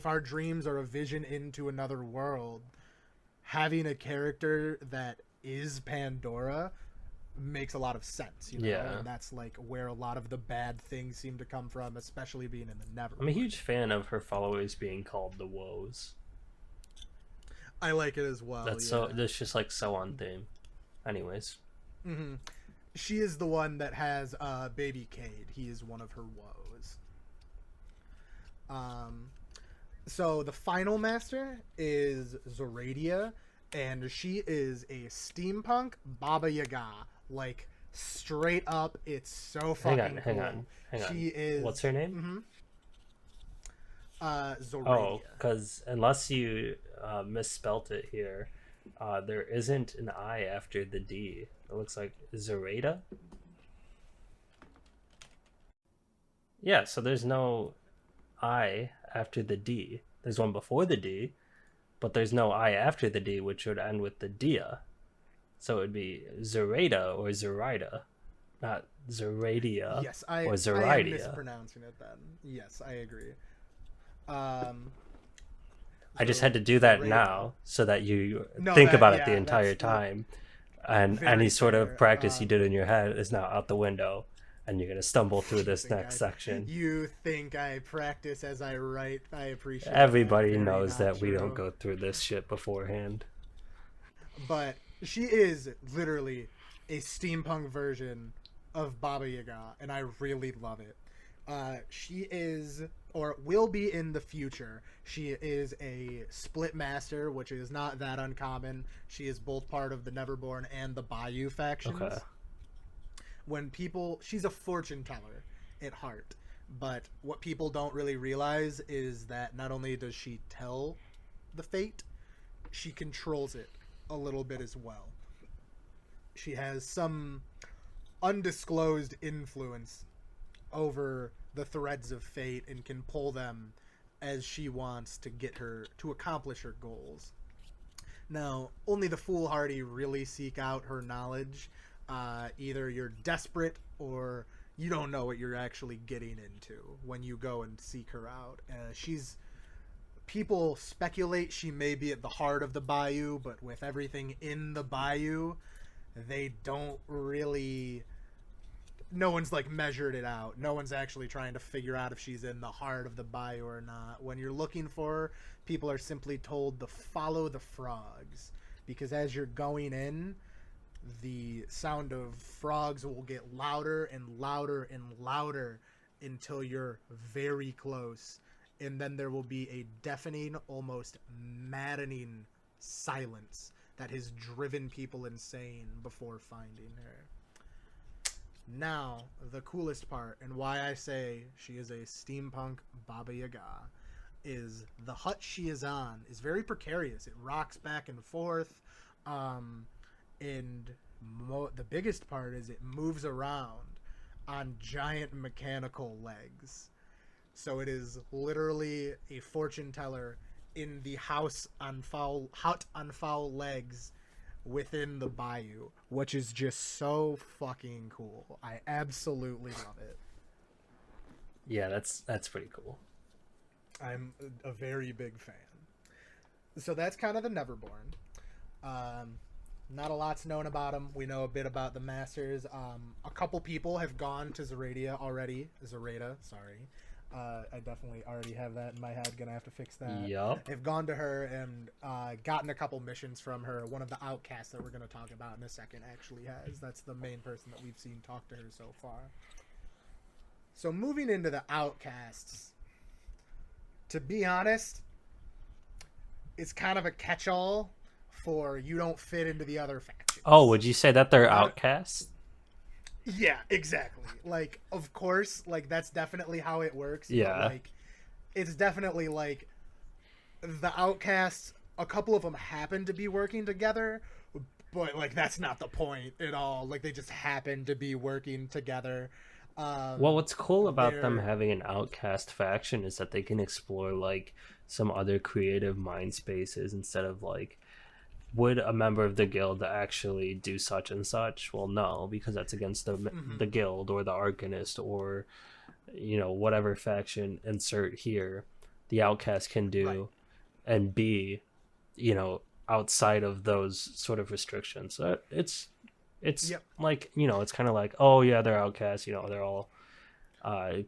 our dreams are a vision into another world, having a character that is Pandora makes a lot of sense, you know? Yeah. And that's like where a lot of the bad things seem to come from, especially being in the Neverborn. I'm a huge fan of her followers being called the Woes. I like it as well. That's just like so on theme. Anyways. Mm-hmm. She is the one that has baby Cade. He is one of her woes. So the final master is Zoradia, and she is a steampunk Baba Yaga. Like, straight up, it's so fucking hang cool. on. She is. What's her name? Zoradia. Oh, because unless you misspelt it here, there isn't an I after the D. It looks like Zoraida. Yeah, so there's no I after the D. There's one before the D, but there's no I after the D, which would end with the Dia. So it would be Zoraida or Zoraida, not Zoradia or Zoraida. I am mispronouncing it then. Yes, I agree. I just had to do that now so that you think about it the entire time. And any sort of practice you did in your head is now out the window. And you're going to stumble through this next section. You think I practice as I write? I appreciate it. Everybody knows that we don't go through this shit beforehand. But she is literally a steampunk version of Baba Yaga, and I really love it. She is, or will be in the future, she is a split master, which is not that uncommon. She is both part of the Neverborn and the Bayou factions. Okay. She's a fortune teller at heart, but what people don't really realize is that not only does she tell the fate, she controls it a little bit as well. She has some undisclosed influence over the threads of fate and can pull them as she wants to get her to accomplish her goals. Now, only the foolhardy really seek out her knowledge. Either you're desperate or you don't know what you're actually getting into when you go and seek her out. People speculate she may be at the heart of the bayou, but with everything in the bayou, they don't really... No one's like measured it out. No one's actually trying to figure out if she's in the heart of the bayou or not. When you're looking for her, people are simply told to follow the frogs, because as you're going in, the sound of frogs will get louder and louder and louder until you're very close, and then there will be a deafening, almost maddening silence that has driven people insane before finding her. Now, the coolest part, and why I say she is a steampunk Baba Yaga, is the hut she is on is very precarious. It rocks back and forth, and the biggest part is it moves around on giant mechanical legs. So it is literally a fortune teller in the hut on foul legs within the bayou, which is just so fucking cool. I absolutely love it. Yeah, that's pretty cool. I'm a very big fan. So that's kind of the Neverborn. Not a lot's known about them. We know a bit about the Masters. A couple people have gone to Zoraida already. Zoraida, sorry. I definitely already have that in my head. Gonna have to fix that. Yup. They've gone to her and gotten a couple missions from her. One of the outcasts that we're gonna talk about in a second actually has. That's the main person that we've seen talk to her so far. So moving into the outcasts, to be honest, it's kind of a catch-all for you don't fit into the other factions. Oh, would you say that they're outcasts? Yeah, exactly. Like, of course, like, that's definitely how it works. Yeah. But, like, it's definitely, like, the outcasts, a couple of them happen to be working together, but, like, that's not the point at all. Like, they just happen to be working together. Well, what's cool about them having an outcast faction is that they can explore, like, some other creative mind spaces instead of, like, would a member of the guild actually do such and such? Well, no, because that's against the guild or the Arcanist or, you know, whatever faction insert here. The outcast can do Right. and be, you know, outside of those sort of restrictions. It's Yep. like, you know, it's kind of like, oh yeah, they're outcasts. You know, they're all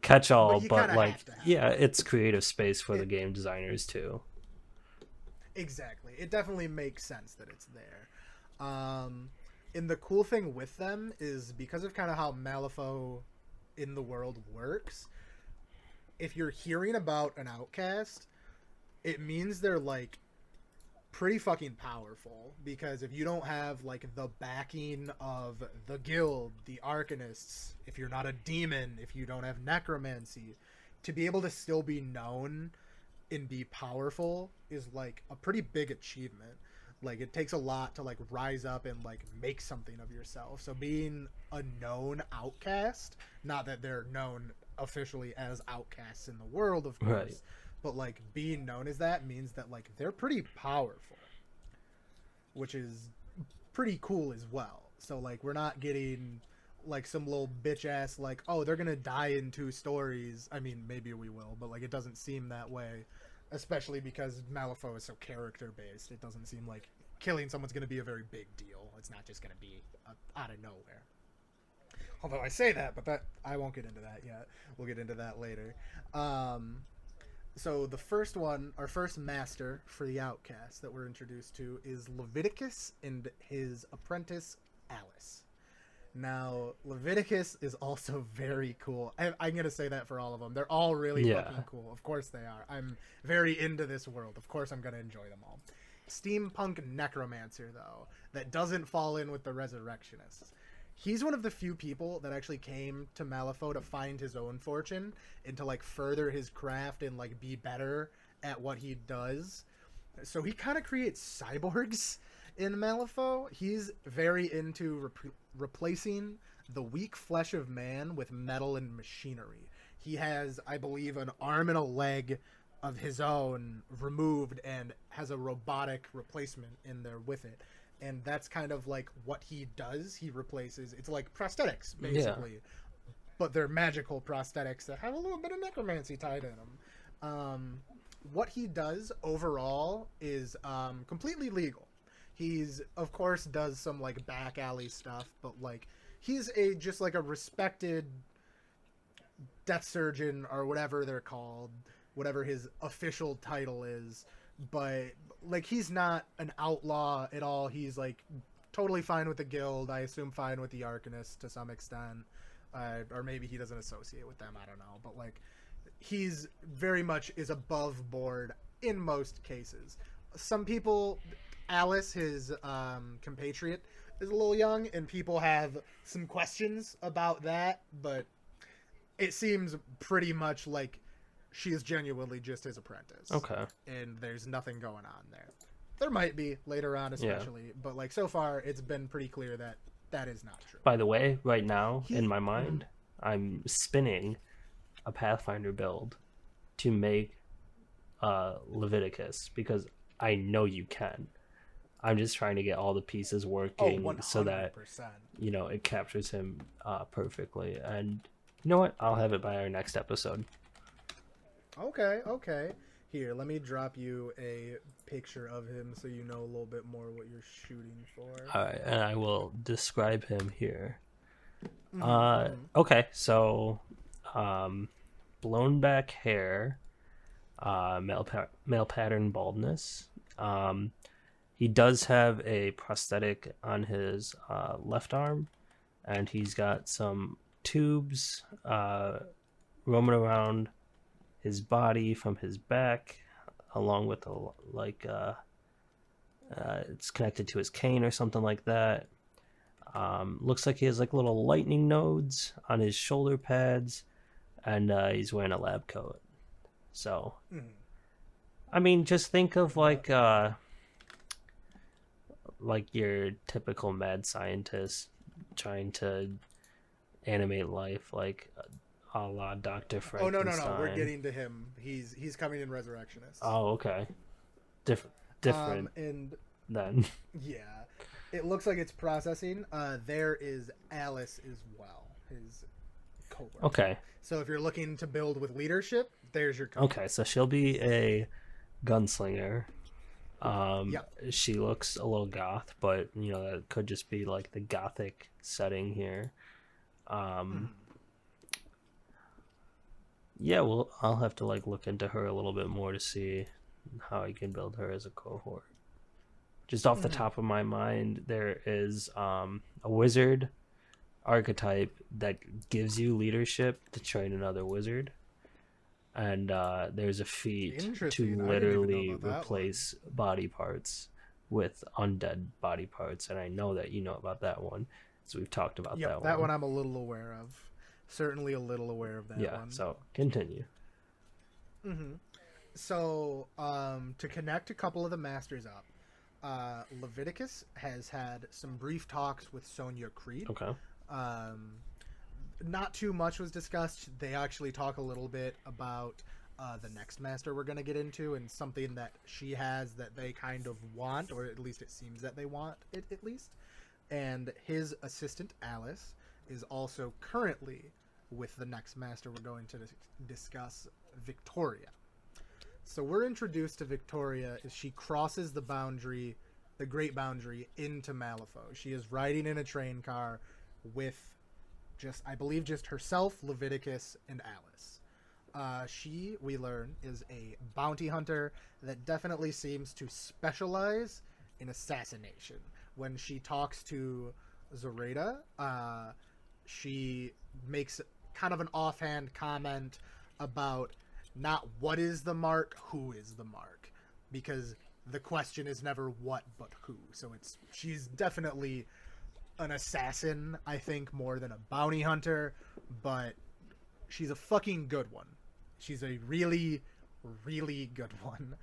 catch-all, But but like, yeah, it's creative space for the game designers too. Exactly. It definitely makes sense that it's there. And the cool thing with them is because of kind of how Malifaux in the world works, if you're hearing about an outcast, it means they're, like, pretty fucking powerful. Because if you don't have, like, the backing of the guild, the Arcanists, if you're not a demon, if you don't have necromancy, to be able to still be known and be powerful is, like, a pretty big achievement. Like, it takes a lot to, like, rise up and, like, make something of yourself. So being a known outcast, not that they're known officially as outcasts in the world, of course, Right. but, like, being known as that means that, like, they're pretty powerful, which is pretty cool as well. So, like, we're not getting, like, some little bitch ass, like, oh, they're gonna die in 2 stories. I mean, maybe we will, but, like, it doesn't seem that way, especially because Malifaux is so character based. It doesn't seem like killing someone's gonna be a very big deal. It's not just gonna be out of nowhere. Although I say that, but that I won't get into that yet. We'll get into that later. So the first one, our first master for the outcast that we're introduced to is Leviticus and his apprentice Alice. Now, Leviticus is also very cool. I'm going to say that for all of them. They're all really fucking cool. Of course they are. I'm very into this world. Of course I'm going to enjoy them all. Steampunk necromancer, though, that doesn't fall in with the resurrectionists. He's one of the few people that actually came to Malifaux to find his own fortune and to, like, further his craft and, like, be better at what he does. So he kind of creates cyborgs in Malifaux. He's very into replacing the weak flesh of man with metal and machinery. He has, I believe, an arm and a leg of his own removed and has a robotic replacement in there with it. And that's kind of like what he does. He replaces, it's like prosthetics, basically. Yeah. But they're magical prosthetics that have a little bit of necromancy tied in them. What he does overall is completely legal. He's, of course, does some like back alley stuff, but like he's just like a respected death surgeon or whatever they're called, whatever his official title is. But like he's not an outlaw at all. He's like totally fine with the guild. I assume fine with the Arcanists to some extent. Or maybe he doesn't associate with them, I don't know, but like he's very much is above board in most cases. Some people, Alice, his compatriot, is a little young, and people have some questions about that, but it seems pretty much like she is genuinely just his apprentice. Okay. And there's nothing going on there. There might be later on, especially, but like so far it's been pretty clear that that is not true. By the way, right now, in my mind, I'm spinning a Pathfinder build to make Leviticus, because I know you can. I'm just trying to get all the pieces working so that, you know, it captures him perfectly. And you know what? I'll have it by our next episode. Okay. Here, let me drop you a picture of him so you know a little bit more what you're shooting for. All right, and I will describe him here. Okay, so blown back hair, male pattern baldness. He does have a prosthetic on his left arm, and he's got some tubes roaming around his body from his back, along with it's connected to his cane or something like that. Looks like he has like little lightning nodes on his shoulder pads, and he's wearing a lab coat. So, I mean, just think of like your typical mad scientist trying to animate life, like a la Dr. Frankenstein. Oh, no, we're getting to him. He's coming in Resurrectionist. Oh, okay. Different and then. Yeah. It looks like it's processing. There is Alice as well, his coworker. Okay. So if you're looking to build with leadership, there's your coworker. Okay, so she'll be a gunslinger. Yep. She looks a little goth, but you know, that could just be like the gothic setting here. Yeah, well, I'll have to like look into her a little bit more to see how I can build her as a cohort. Just off the top of my mind, there is a wizard archetype that gives you leadership to train another wizard. And there's a feat to literally replace body parts with undead body parts. And I know that you know about that one, so we've talked about that one. That one I'm a little aware of. Certainly a little aware of that one. Yeah, so continue. So, to connect a couple of the masters up, Leviticus has had some brief talks with Sonia Creed. Okay. Not too much was discussed. They actually talk a little bit about the next master we're going to get into, and something that she has that they kind of want, or at least it seems that they want it at least. And his assistant, Alice, is also currently with the next master we're going to discuss, Victoria. So we're introduced to Victoria as she crosses the boundary, the Great Boundary, into Malifaux. She is riding in a train car with I believe just herself, Leviticus, and Alice. She, we learn, is a bounty hunter that definitely seems to specialize in assassination. When she talks to Zoraida, she makes kind of an offhand comment about not what is the mark, who is the mark, because the question is never what but who. So she's definitely an assassin, I think, more than a bounty hunter, but she's a fucking good one. She's a really, really good one.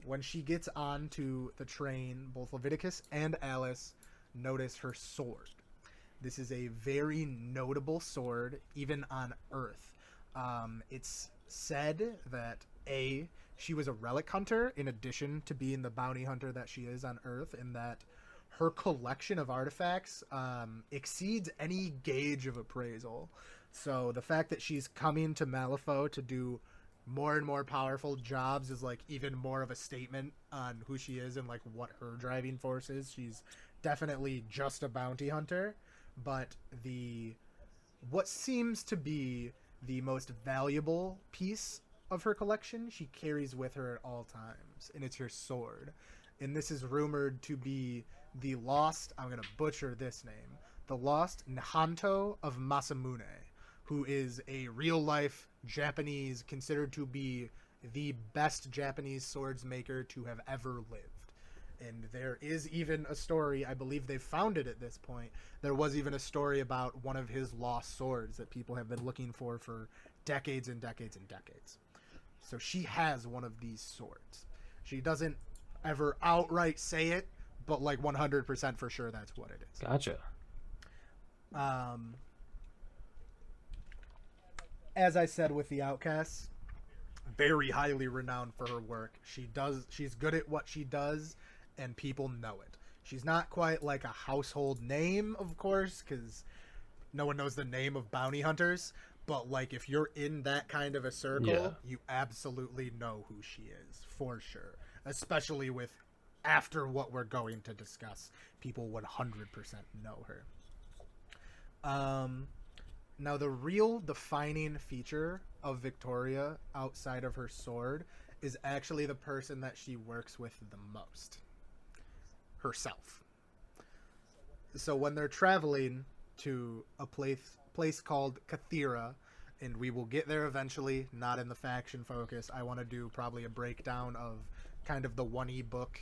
When she gets onto the train, both Leviticus and Alice notice her sword. This is a very notable sword, even on Earth. It's said that she was a relic hunter in addition to being the bounty hunter that she is on Earth, and that her collection of artifacts exceeds any gauge of appraisal. So the fact that she's coming to Malifaux to do more and more powerful jobs is like even more of a statement on who she is and like what her driving force is. She's definitely just a bounty hunter, but what seems to be the most valuable piece of her collection she carries with her at all times, and it's her sword. And this is rumored to be the lost, I'm going to butcher this name, the lost Nhanto of Masamune, who is a real-life Japanese, considered to be the best Japanese swords maker to have ever lived. And there is even a story, I believe they've found it at this point, there was even a story about one of his lost swords that people have been looking for decades and decades and decades. So she has one of these swords. She doesn't ever outright say it, but like 100% for sure that's what it is. Gotcha. As I said with the Outcasts, very highly renowned for her work. She's good at what she does, and people know it. She's not quite like a household name, of course, because no one knows the name of bounty hunters, but like if you're in that kind of a circle, you absolutely know who she is, for sure. Especially with, after what we're going to discuss, people 100% know her. Now, the real defining feature of Victoria outside of her sword is actually the person that she works with the most. Herself. So when they're traveling to a place called Kathira, and we will get there eventually, not in the faction focus. I want to do probably a breakdown of kind of the 1E book,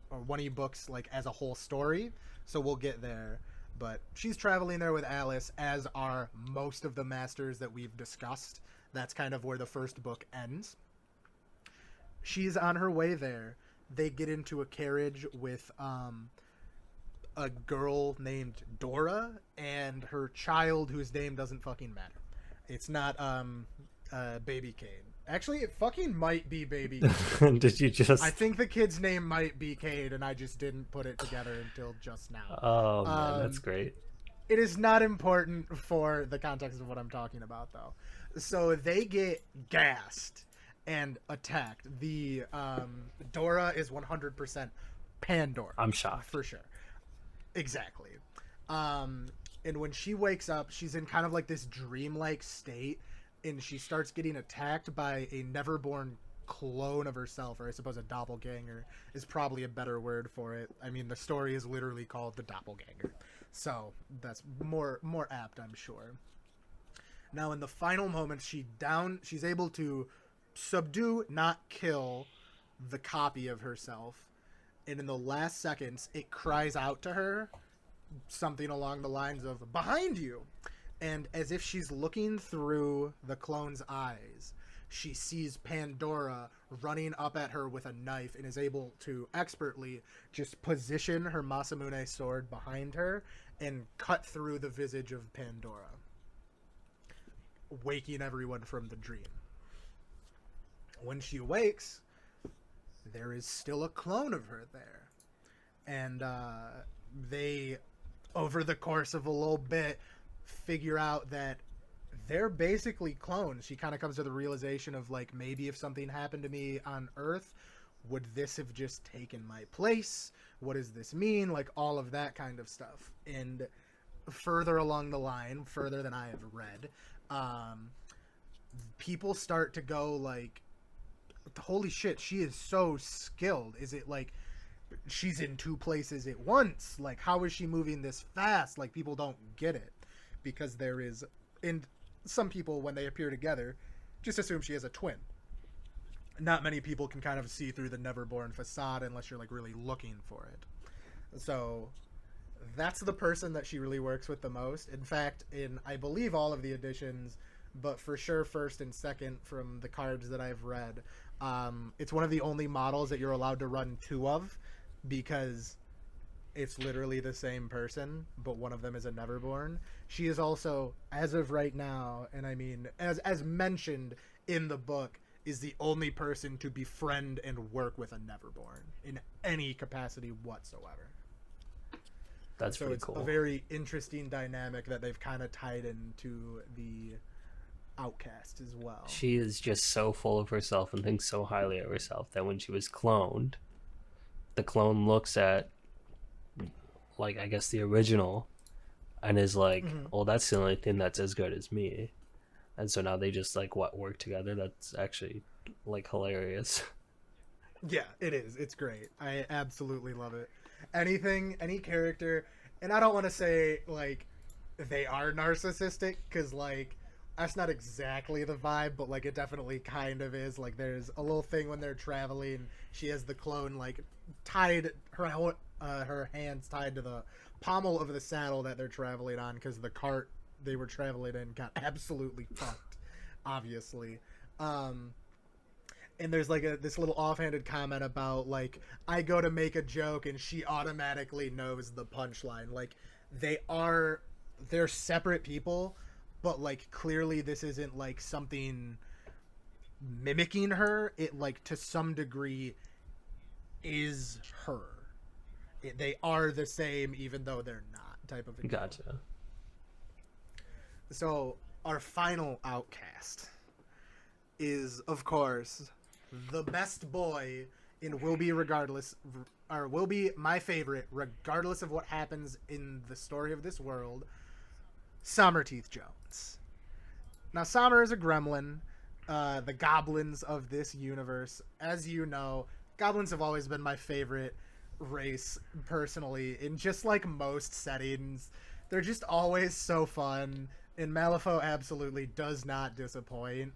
or 1E books like as a whole story, so we'll get there. But she's traveling there with Alice, as are most of the masters that we've discussed. That's kind of where the first book ends. She's on her way there. They get into a carriage with a girl named Dora and her child, whose name doesn't fucking matter. It's not Baby Cade. Actually, it fucking might be Baby Cade. Did you just... I think the kid's name might be Cade, and I just didn't put it together until just now. Oh, man, that's great. It is not important for the context of what I'm talking about, though. So they get gassed and attacked. The Dora is 100% Pandora. I'm shocked. For sure. Exactly. And when she wakes up, she's in kind of like this dreamlike state, and she starts getting attacked by a never-born clone of herself, or I suppose a doppelganger is probably a better word for it. I mean, the story is literally called The Doppelganger, so that's more apt, I'm sure. Now, in the final moments, she's able to subdue, not kill, the copy of herself, and in the last seconds, it cries out to her something along the lines of, "Behind you!" And as if she's looking through the clone's eyes, she sees Pandora running up at her with a knife and is able to expertly just position her Masamune sword behind her and cut through the visage of Pandora, waking everyone from the dream. When she awakes, there is still a clone of her there. And they, over the course of a little bit, figure out that they're basically clones. She kind of comes to the realization of, like, maybe if something happened to me on Earth, would this have just taken my place? What does this mean? Like, all of that kind of stuff. And further along the line, further than I have read, people start to go, like, holy shit, she is so skilled. Is it, like, she's in two places at once? Like, how is she moving this fast? Like, people don't get it. Because there is, and some people, when they appear together, just assume she has a twin. Not many people can kind of see through the Neverborn facade unless you're, like, really looking for it. So that's the person that she really works with the most. In fact, in, I believe, all of the editions, but for sure first and second from the cards that I've read, it's one of the only models that you're allowed to run two of, because it's literally the same person, but one of them is a Neverborn. She is also, as of right now, and I mean, as mentioned in the book, is the only person to befriend and work with a Neverborn in any capacity whatsoever. That's so pretty it's cool. a very interesting dynamic that they've kind of tied into the Outcast as well. She is just so full of herself and thinks so highly of herself that when she was cloned, the clone looks at, like, I guess the original, and is like, well, that's the only thing that's as good as me. And so now they just, like, work together. That's actually, like, hilarious. Yeah, it is. It's great. I absolutely love it. Any character, and I don't want to say, like, they are narcissistic, because, like, that's not exactly the vibe, but, like, it definitely kind of is. Like, there's a little thing when they're traveling, she has the clone, like, tied, her hands tied to the pommel of the saddle that they're traveling on, because the cart they were traveling in got absolutely fucked, obviously. And there's like this little offhanded comment about, like, I go to make a joke and she automatically knows the punchline. Like, they're separate people, but, like, clearly this isn't, like, something mimicking her. It, like, to some degree is her. They are the same even though they're not, type of a deal. Gotcha. So our final outcast is, of course, the best boy and will be my favorite regardless of what happens in the story of this world, Summerteeth Jones. Now, Summer is a gremlin. The goblins of this universe, as you know, goblins have always been my favorite race personally, in just, like, most settings. They're just always so fun, and Malifaux absolutely does not disappoint.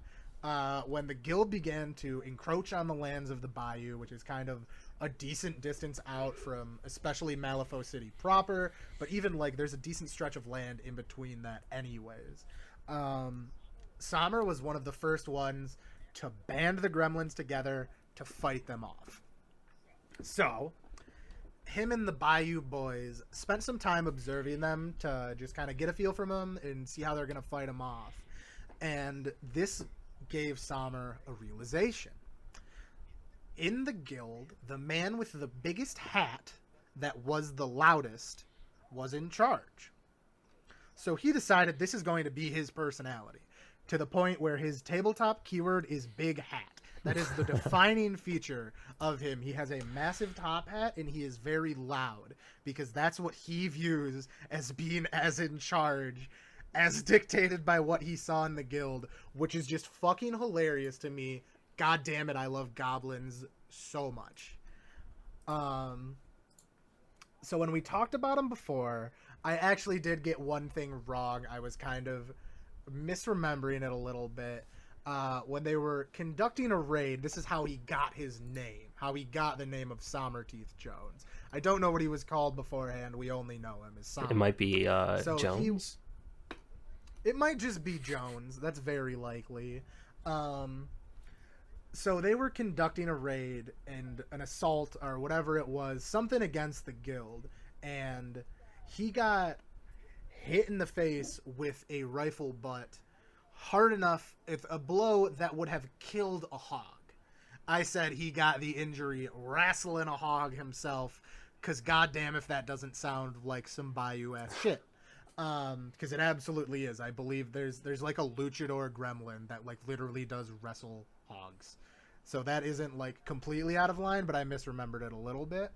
When the guild began to encroach on the lands of the Bayou, which is kind of a decent distance out from especially Malifaux City proper, but even, like, there's a decent stretch of land in between that anyways. Sommer was one of the first ones to band the gremlins together to fight them off. So him and the Bayou boys spent some time observing them to just kind of get a feel from them and see how they're going to fight them off. And this gave Sommer a realization. In the guild, the man with the biggest hat that was the loudest was in charge. So he decided this is going to be his personality, to the point where his tabletop keyword is big hat. That is the defining feature of him. He has a massive top hat, and he is very loud, because that's what he views as being as in charge, as dictated by what he saw in the guild, which is just fucking hilarious to me. God damn it, I love goblins so much. So when we talked about him before, I actually did get one thing wrong. I was kind of misremembering it a little bit. When they were conducting a raid, this is how he got his name. How he got the name of Summerteeth Jones. I don't know what he was called beforehand. We only know him as Sommer. It might be Jones. It might just be Jones. That's very likely. So they were conducting a raid and an assault or whatever it was, something against the guild, and he got hit in the face with a rifle butt hard enough, if a blow that would have killed a hog. I said he got the injury wrestling a hog himself, because goddamn if that doesn't sound like some Bayou ass shit. Because it absolutely is. I believe there's like a luchador gremlin that, like, literally does wrestle hogs. So that isn't, like, completely out of line, but I misremembered it a little bit.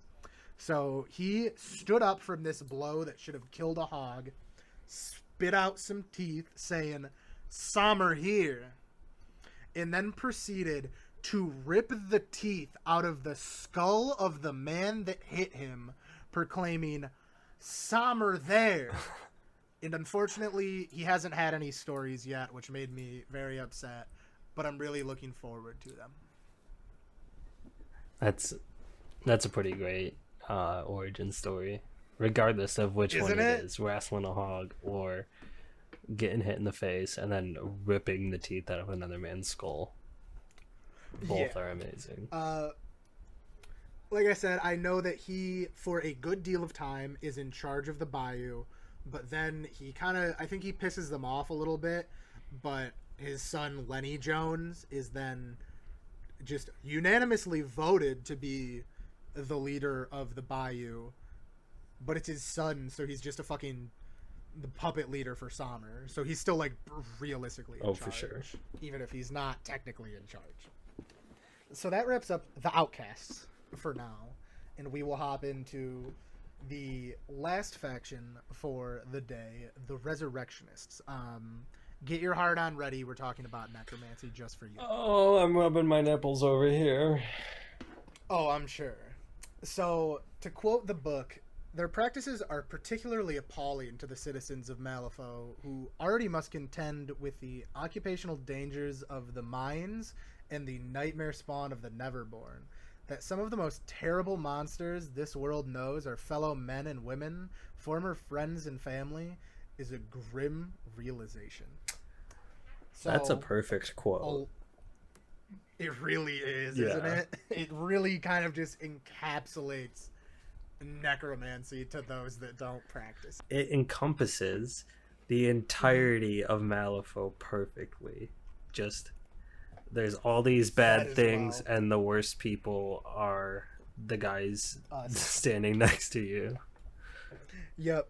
So he stood up from this blow that should have killed a hog, spit out some teeth, saying, "Sommer here," and then proceeded to rip the teeth out of the skull of the man that hit him, proclaiming, "Sommer there." And unfortunately, he hasn't had any stories yet, which made me very upset, but I'm really looking forward to them. That's a pretty great origin story, regardless of which Isn't one it it? is, wrestling a hog or getting hit in the face and then ripping the teeth out of another man's skull. Both are amazing. like I said, I know that he, for a good deal of time, is in charge of the bayou, but then he kind of, I think he pisses them off a little bit, but his son Lenny Jones is then just unanimously voted to be the leader of the bayou, but it's his son, so he's just a fucking the puppet leader for Sommer. So he's still like realistically in charge, for sure, even if he's not technically in charge. So that wraps up the Outcasts for now, and we will hop into the last faction for the day, the Resurrectionists. Get your heart on ready. We're talking about necromancy just for you. Oh, I'm rubbing my nipples over here. Oh, I'm sure. So, to quote the book, their practices are particularly appalling to the citizens of Malifaux, who already must contend with the occupational dangers of the mines and the nightmare spawn of the Neverborn. That some of the most terrible monsters this world knows are fellow men and women, former friends and family, is a grim realization. So, that's a perfect quote. It really is, isn't it? It really kind of just encapsulates necromancy to those that don't practice. It encompasses the entirety of Malifaux perfectly. Just there's all these bad things, and the worst people are the guys standing next to you. Yep.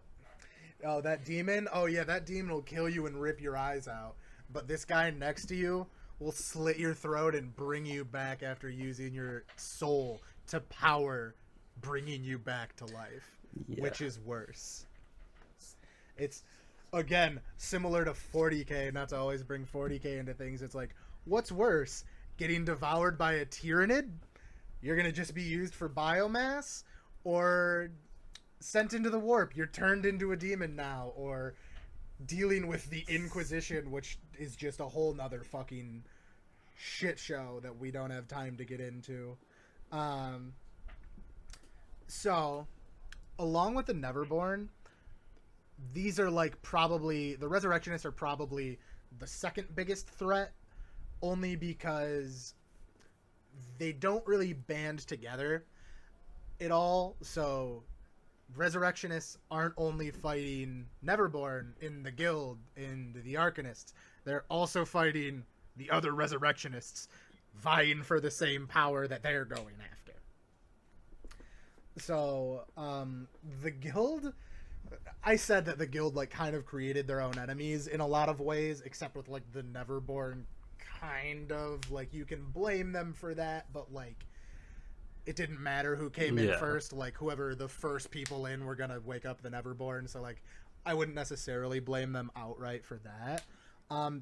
Oh, that demon? Oh, yeah, that demon will kill you and rip your eyes out. But this guy next to you will slit your throat and bring you back after using your soul to power bringing you back to life. Yeah. Which is worse. It's, again, similar to 40k, not to always bring 40k into things. It's like, what's worse? Getting devoured by a tyrannid? You're going to just be used for biomass? Or sent into the warp? You're turned into a demon now? Or dealing with the Inquisition, which is just a whole nother fucking shit show that we don't have time to get into. So, along with the Neverborn, these are like probably, the Resurrectionists are probably the second biggest threat, only because they don't really band together at all. So Resurrectionists aren't only fighting Neverborn in the guild, in the Arcanists, they're also fighting the other Resurrectionists, vying for the same power that they're going after. So, the guild, I said that the guild, like, kind of created their own enemies in a lot of ways, except with, like, the Neverborn, kind of, like, you can blame them for that, but, like, it didn't matter who came in first. Like, whoever the first people in were gonna wake up the Neverborn. So, like, I wouldn't necessarily blame them outright for that.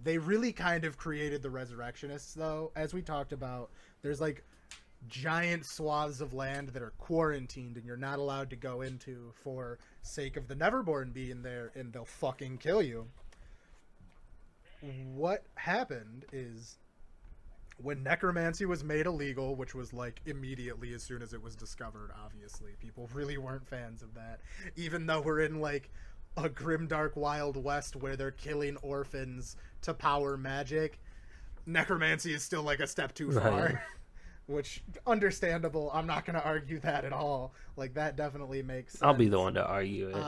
They really kind of created the Resurrectionists, though. As we talked about, there's, like, giant swaths of land that are quarantined and you're not allowed to go into for sake of the Neverborn being there, and they'll fucking kill you. What happened is, when necromancy was made illegal, which was like immediately as soon as it was discovered, obviously people really weren't fans of that, even though we're in like a grimdark Wild West where they're killing orphans to power magic, necromancy is still like a step too far. Right. Which, understandable. I'm not going to argue that at all. Like, that definitely makes sense. I'll be the one to argue it.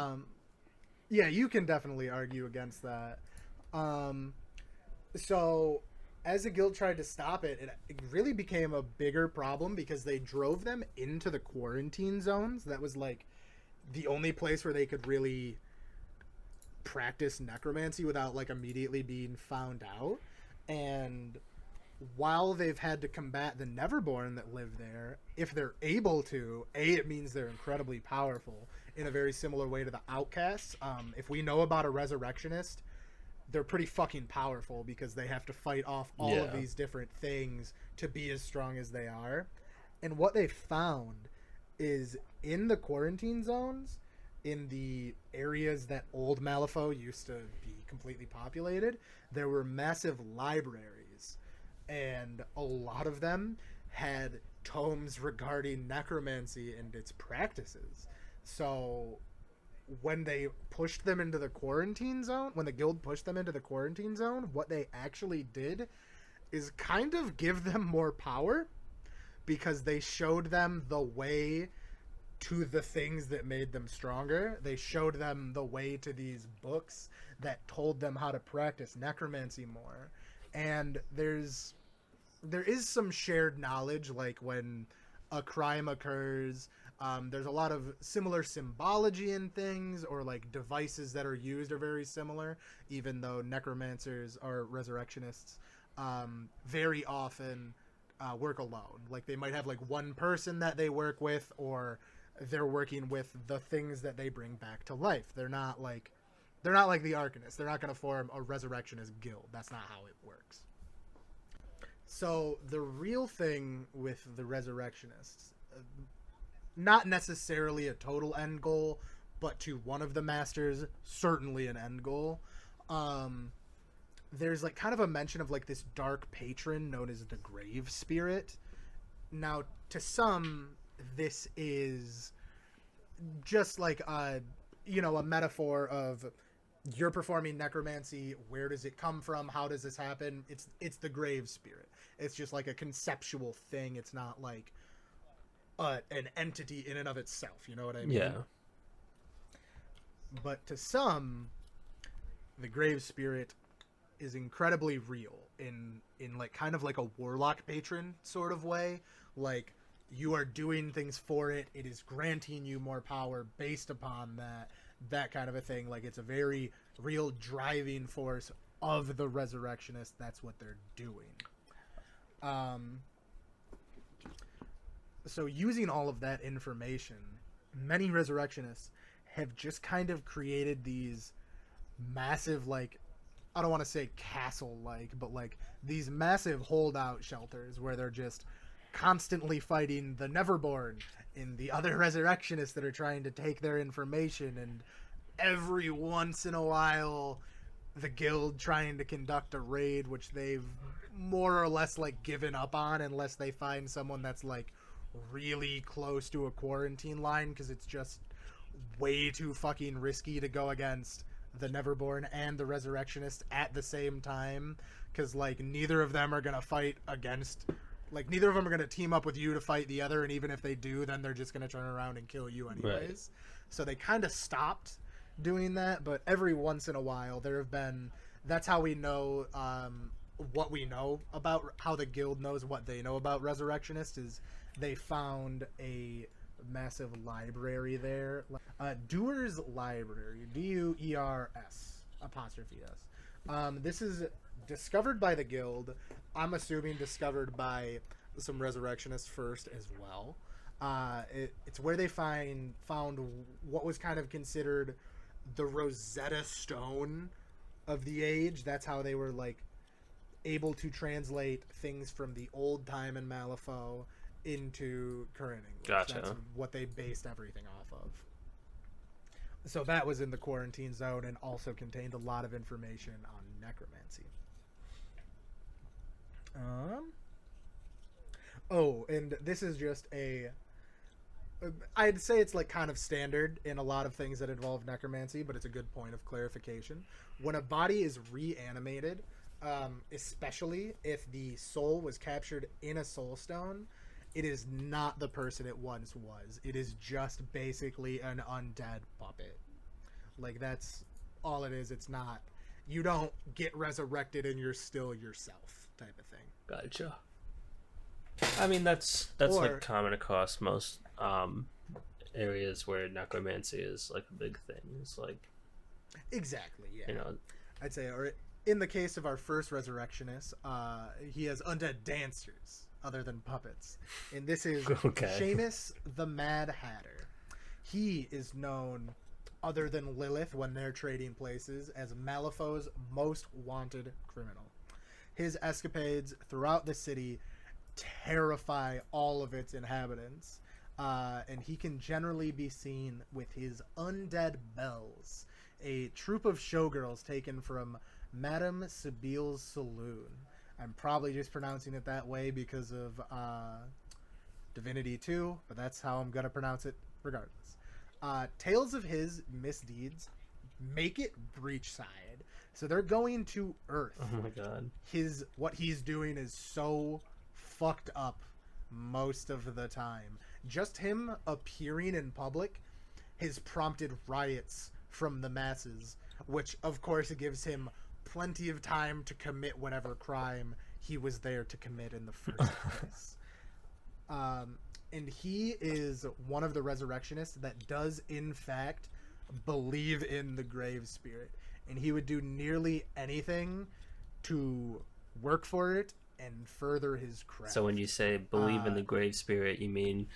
Yeah, you can definitely argue against that. So, as the guild tried to stop it, it really became a bigger problem because they drove them into the quarantine zones. That was, like, the only place where they could really practice necromancy without, like, immediately being found out. And while they've had to combat the Neverborn that live there, if they're able to, it means they're incredibly powerful in a very similar way to the Outcasts. If we know about a Resurrectionist, they're pretty fucking powerful because they have to fight off all of these different things to be as strong as they are. And what they found is in the quarantine zones, in the areas that old Malifaux used to be completely populated, there were massive libraries. And a lot of them had tomes regarding necromancy and its practices. So when they pushed them into the quarantine zone, when the guild pushed them into the quarantine zone, what they actually did is kind of give them more power, because they showed them the way to the things that made them stronger. They showed them the way to these books that told them how to practice necromancy more. And there is some shared knowledge, like when a crime occurs, there's a lot of similar symbology in things, or like devices that are used are very similar, even though necromancers or resurrectionists very often work alone. Like they might have like one person that they work with, or they're working with the things that they bring back to life. They're not like the Arcanists. They're not going to form a resurrectionist guild. That's not how it works. So the real thing with the resurrectionists, not necessarily a total end goal, but to one of the masters, certainly an end goal. There's like kind of a mention of like this dark patron known as the Grave Spirit. Now, to some, this is just like a metaphor of, you're performing necromancy. Where does it come from? How does this happen? It's the Grave Spirit. It's just like a conceptual thing. It's not like an entity in and of itself. You know what I mean? Yeah. But to some, the Grave Spirit is incredibly real in like kind of like a warlock patron sort of way. Like, you are doing things for it. It is granting you more power based upon that kind of a thing. Like, it's a very real driving force of the resurrectionists. That's what they're doing. So using all of that information, many resurrectionists have just kind of created these massive, like, I don't want to say castle-like, but like these massive holdout shelters where they're just constantly fighting the Neverborn and the other resurrectionists that are trying to take their information, and every once in a while the guild trying to conduct a raid, which they've more or less like given up on unless they find someone that's like really close to a quarantine line, because it's just way too fucking risky to go against the Neverborn and the Resurrectionist at the same time, because like neither of them are gonna fight against, like neither of them are gonna team up with you to fight the other, and even if they do, then they're just gonna turn around and kill you anyways. Right. So they kind of stopped doing that, but every once in a while there have been. That's how we know what we know about how the guild knows what they know about Resurrectionist is they found a massive library there. Deur's Library, Durs apostrophe S. This is discovered by the guild. I'm assuming discovered by some resurrectionists first as well. It's where they found what was kind of considered the Rosetta Stone of the age. That's how they were like able to translate things from the old time in Malifaux into current English. Gotcha. That's what they based everything off of. So that was in the quarantine zone and also contained a lot of information on necromancy. Oh, and this is just I'd say it's like kind of standard in a lot of things that involve necromancy, but it's a good point of clarification. When a body is reanimated, especially if the soul was captured in a soul stone, it is not the person it once was. It is just basically an undead puppet. Like, that's all it is. It's not, you don't get resurrected and you're still yourself type of thing. Gotcha. I mean, that's like common across most areas where necromancy is like a big thing. It's like, exactly, yeah. You know, I'd say, or in the case of our first resurrectionist, he has undead dancers other than puppets, and this is Seamus the Mad Hatter. He is known, other than Lilith when they're trading places, as Malifaux's most wanted criminal. His escapades throughout the city terrify all of its inhabitants, and he can generally be seen with his undead belles, a troupe of showgirls taken from Madame Sibyl's saloon. I'm probably just pronouncing it that way because of Divinity 2, but that's how I'm going to pronounce it regardless. Tales of his misdeeds make it breachside. So they're going to Earth. Oh my god. What he's doing is so fucked up most of the time. Just him appearing in public has prompted riots from the masses, which of course gives him plenty of time to commit whatever crime he was there to commit in the first place. And he is one of the resurrectionists that does in fact believe in the grave spirit, and he would do nearly anything to work for it and further his craft. So when you say believe in the grave spirit, you mean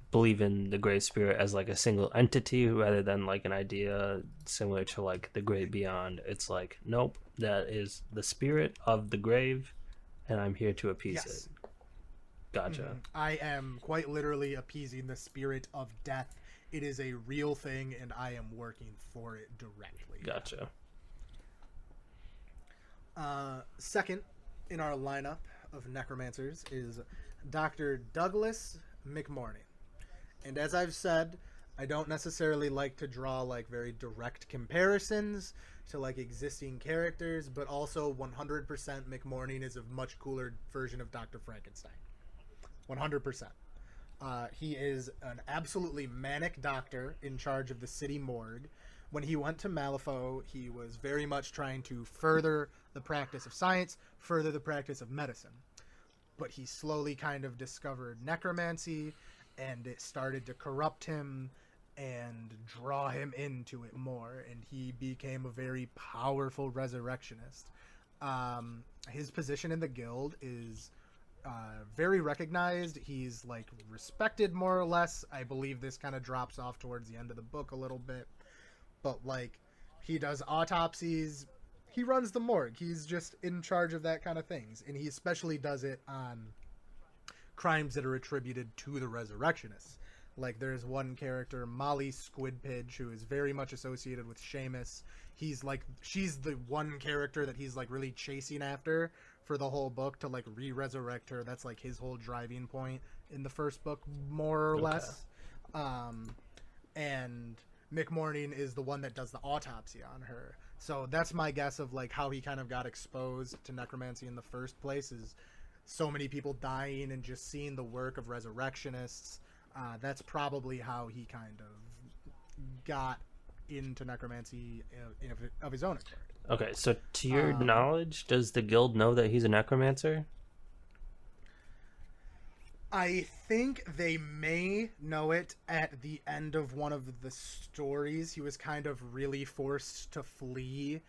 believe in the grave spirit as like a single entity rather than like an idea similar to like the great beyond. It's like, nope, that is the spirit of the grave and I'm here to appease it. Gotcha. I am quite literally appeasing the spirit of death. It is a real thing and I am working for it directly. Gotcha. Second in our lineup of necromancers is Dr. Douglas McMorning. And as I've said, I don't necessarily like to draw like very direct comparisons to like existing characters, but also 100% McMorning is a much cooler version of Dr. Frankenstein. 100%. He is an absolutely manic doctor in charge of the city morgue. When he went to Malifaux, he was very much trying to further the practice of science, further the practice of medicine. But he slowly kind of discovered necromancy, and it started to corrupt him and draw him into it more, and he became a very powerful resurrectionist. His position in the guild is very recognized. He's like respected more or less. I believe this kind of drops off towards the end of the book a little bit, but like he does autopsies, he runs the morgue, he's just in charge of that kind of things, and he especially does it on crimes that are attributed to the resurrectionists. Like there's one character, Molly Squidpidge, who is very much associated with Seamus. She's the one character that he's like really chasing after for the whole book to like re-resurrect her. That's like his whole driving point in the first book, more or less. And McMorning is the one that does the autopsy on her. So that's my guess of like how he kind of got exposed to necromancy in the first place, is so many people dying and just seeing the work of resurrectionists. That's probably how he kind of got into necromancy of his own accord. Okay, so to your knowledge, does the guild know that he's a necromancer? I think they may know it at the end of one of the stories. He was kind of really forced to flee,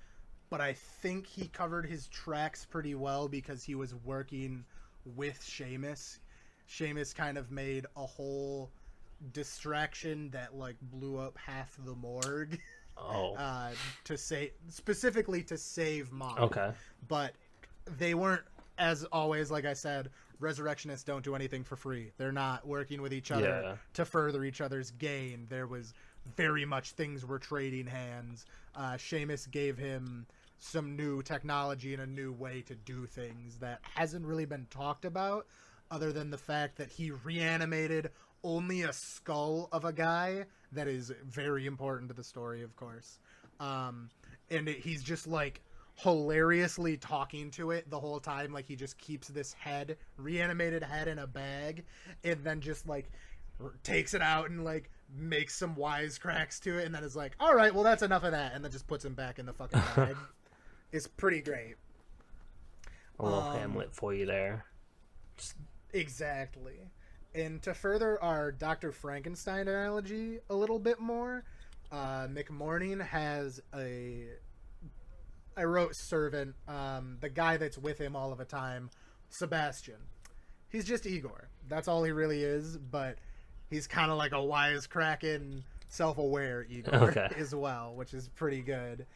but I think he covered his tracks pretty well because he was working with Seamus. Seamus kind of made a whole distraction that like blew up half the morgue. Specifically to save Mom. Okay. But they weren't, as always, like I said, resurrectionists don't do anything for free. They're not working with each other to further each other's gain. There was very much things were trading hands. Seamus gave him some new technology and a new way to do things that hasn't really been talked about, other than the fact that he reanimated only a skull of a guy that is very important to the story, of course. He's just like hilariously talking to it the whole time. Like he just keeps this reanimated head in a bag, and then just like takes it out and like makes some wisecracks to it, and then is like, all right, well, that's enough of that, and then just puts him back in the fucking bag. It's pretty great. A little Hamlet for you there. Exactly. And to further our Dr. Frankenstein analogy a little bit more, McMorning has I wrote servant, the guy that's with him all of the time, Sebastian. He's just Igor. That's all he really is, but he's kind of like a wisecracking, self-aware Igor as well, which is pretty good.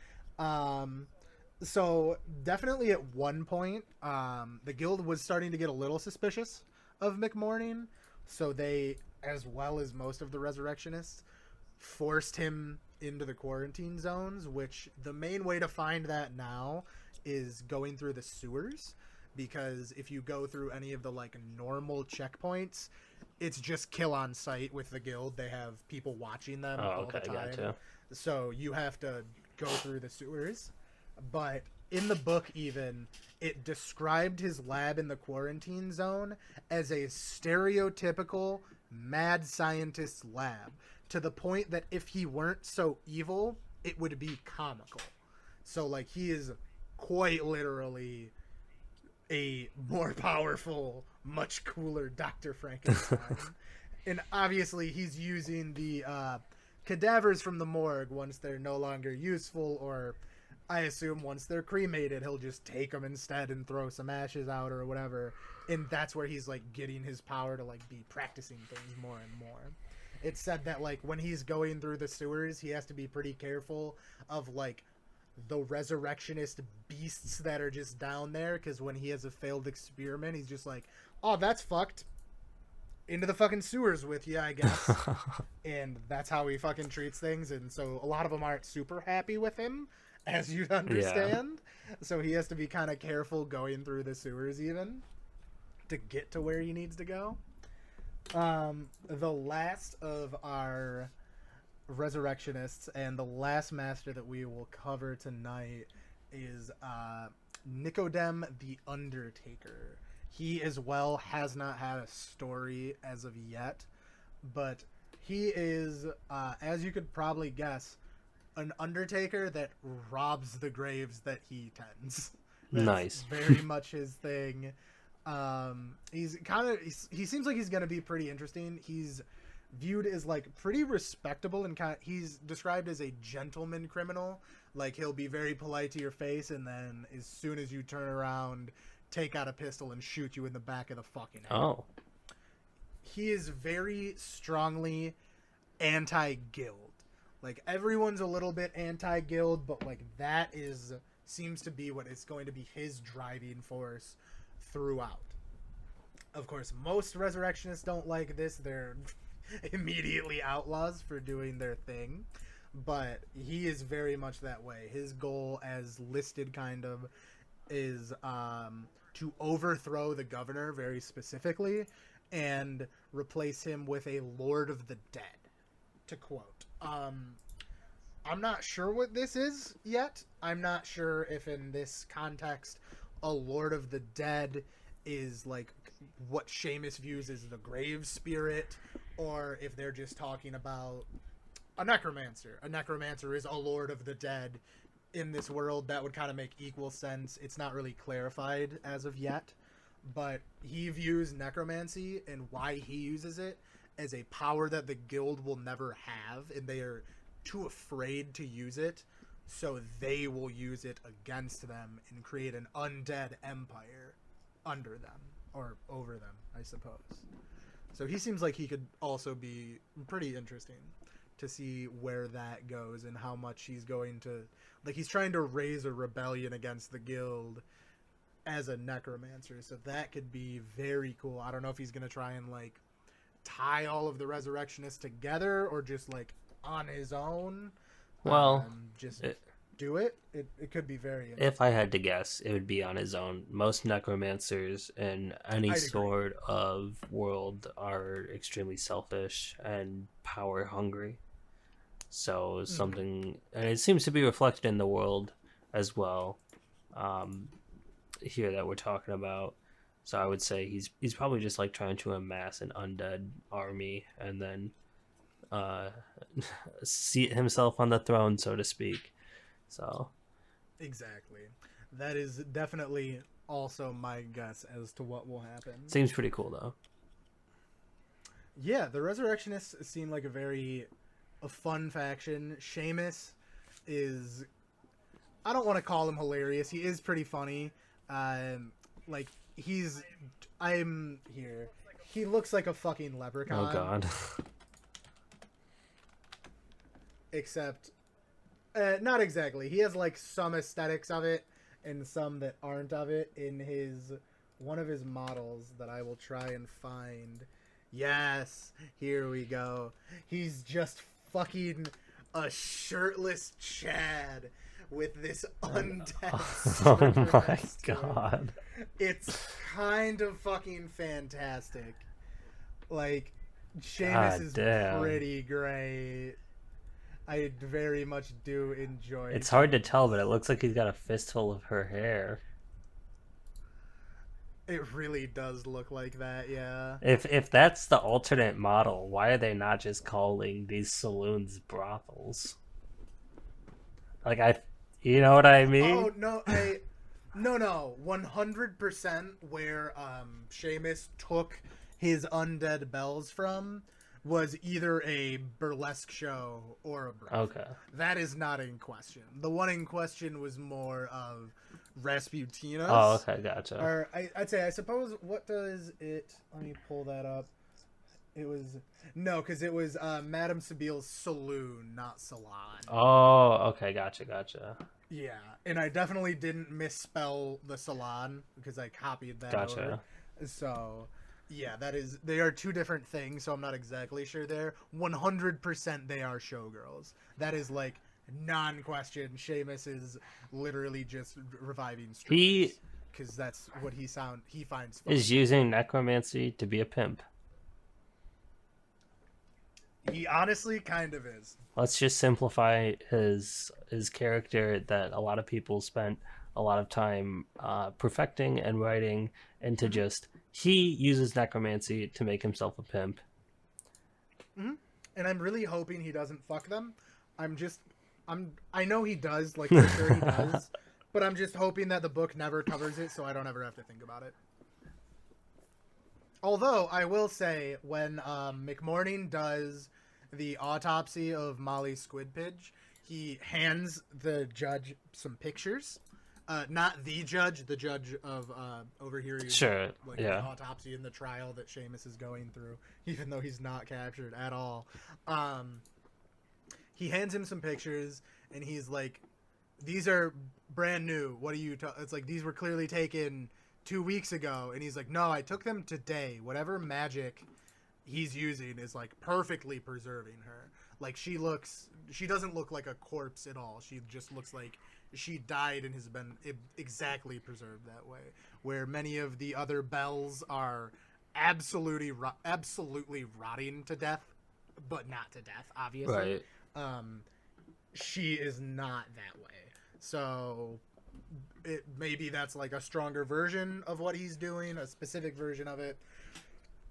So definitely at one point, the guild was starting to get a little suspicious of McMorning, so they, as well as most of the resurrectionists, forced him into the quarantine zones, which the main way to find that now is going through the sewers, because if you go through any of the like normal checkpoints, it's just kill on sight with the guild. They have people watching them all the time. Gotcha. So you have to go through the sewers. but in the book even it described his lab in the quarantine zone as a stereotypical mad scientist's lab, to the point that if he weren't so evil, it would be comical. So like he is quite literally a more powerful, much cooler Dr. Frankenstein. And obviously he's using the cadavers from the morgue once they're no longer useful, or I assume once they're cremated, he'll just take them instead and throw some ashes out or whatever. And that's where he's like getting his power to like be practicing things more and more. It's said that like when he's going through the sewers, he has to be pretty careful of like the resurrectionist beasts that are just down there, because when he has a failed experiment, he's just like, oh, that's fucked, into the fucking sewers with you, I guess. And that's how he fucking treats things. And so a lot of them aren't super happy with him, as you'd understand. Yeah. So he has to be kind of careful going through the sewers even to get to where he needs to go. The last of our resurrectionists and the last master that we will cover tonight is Nicodem the Undertaker. He as well has not had a story as of yet, but he is, as you could probably guess, an undertaker that robs the graves that he tends. That's nice. Very much his thing. He seems like he's going to be pretty interesting. He's viewed as like pretty respectable, and he's described as a gentleman criminal. Like he'll be very polite to your face, and then as soon as you turn around, take out a pistol and shoot you in the back of the fucking head. Oh. He is very strongly anti-guild. Like everyone's a little bit anti-guild, but like that seems to be what is going to be his driving force throughout. Of course, most resurrectionists don't like this. They're immediately outlaws for doing their thing, but he is very much that way. His goal, as listed kind of, is to overthrow the governor very specifically and replace him with a Lord of the Dead, to quote. I'm not sure what this is yet. I'm not sure if in this context a Lord of the Dead is like what Seamus views as the grave spirit, or if they're just talking about a necromancer. A necromancer is a Lord of the Dead in this world. That would kind of make equal sense. It's not really clarified as of yet, but he views necromancy and why he uses it as a power that the guild will never have, and they are too afraid to use it, so they will use it against them and create an undead empire under them, or over them, I suppose. So he seems like he could also be pretty interesting to see where that goes and how much he's going to, like, he's trying to raise a rebellion against the guild as a necromancer, so that could be very cool. I don't know if he's going to try and like tie all of the resurrectionists together or just like on his own. Well, do it. It could be very interesting. If I had to guess, it would be on his own. Most necromancers in any sort of world are extremely selfish and power hungry. So something, and it seems to be reflected in the world as well, here that we're talking about. So I would say he's probably just like trying to amass an undead army and then seat himself on the throne, so to speak. So exactly, that is definitely also my guess as to what will happen. Seems pretty cool though. Yeah, the resurrectionists seem like a fun faction. Seamus is, I don't want to call him hilarious. He is pretty funny. Like I'm here. He looks like a fucking leprechaun. Oh god. Except, not exactly. He has like some aesthetics of it and some that aren't of it in one of his models that I will try and find. Yes, here we go. He's just fucking a shirtless Chad with this undead. Oh my god. It's kind of fucking fantastic. Like, Seamus is pretty great. I very much do enjoy. It's hard to tell, but it looks like he's got a fistful of her hair. It really does look like that, yeah. If that's the alternate model, why are they not just calling these saloons brothels? Like you know what I mean? Oh no, no, 100% where Seamus took his undead bells from was either a burlesque show or a brothel. Okay. That is not in question. The one in question was more of Rasputina's. Oh, okay, gotcha. Or I'd say, I suppose, what does it... Let me pull that up. It was... No, because it was Madame Sabile's saloon, not salon. Oh, okay, gotcha. Yeah, and I definitely didn't misspell the salon because I copied that over. So, yeah, they are two different things, so I'm not exactly sure there. 100% they are showgirls. That is, like, non-question. Seamus is literally just reviving strippers. Because that's what he finds fun. Is using necromancy to be a pimp. He honestly kind of is. Let's just simplify his character that a lot of people spent a lot of time perfecting and writing into just he uses necromancy to make himself a pimp. Mm-hmm. And I'm really hoping he doesn't fuck them. I know he does, like for sure he does, but I'm just hoping that the book never covers it so I don't ever have to think about it. Although, I will say, when McMorning does the autopsy of Molly Squidpidge, he hands the judge some pictures. Not the judge of overhearing the autopsy in the trial that Seamus is going through, even though he's not captured at all. He hands him some pictures, and he's like, these are brand new. What are you it's like, these were clearly taken 2 weeks ago, and he's like, no, I took them today. Whatever magic he's using is like perfectly preserving her. Like she doesn't look like a corpse at all. She just looks like she died and has been exactly preserved that way. Where many of the other bells are absolutely rotting to death, but not to death, obviously. Right. She is not that way. So maybe that's like a stronger version of what he's doing, a specific version of it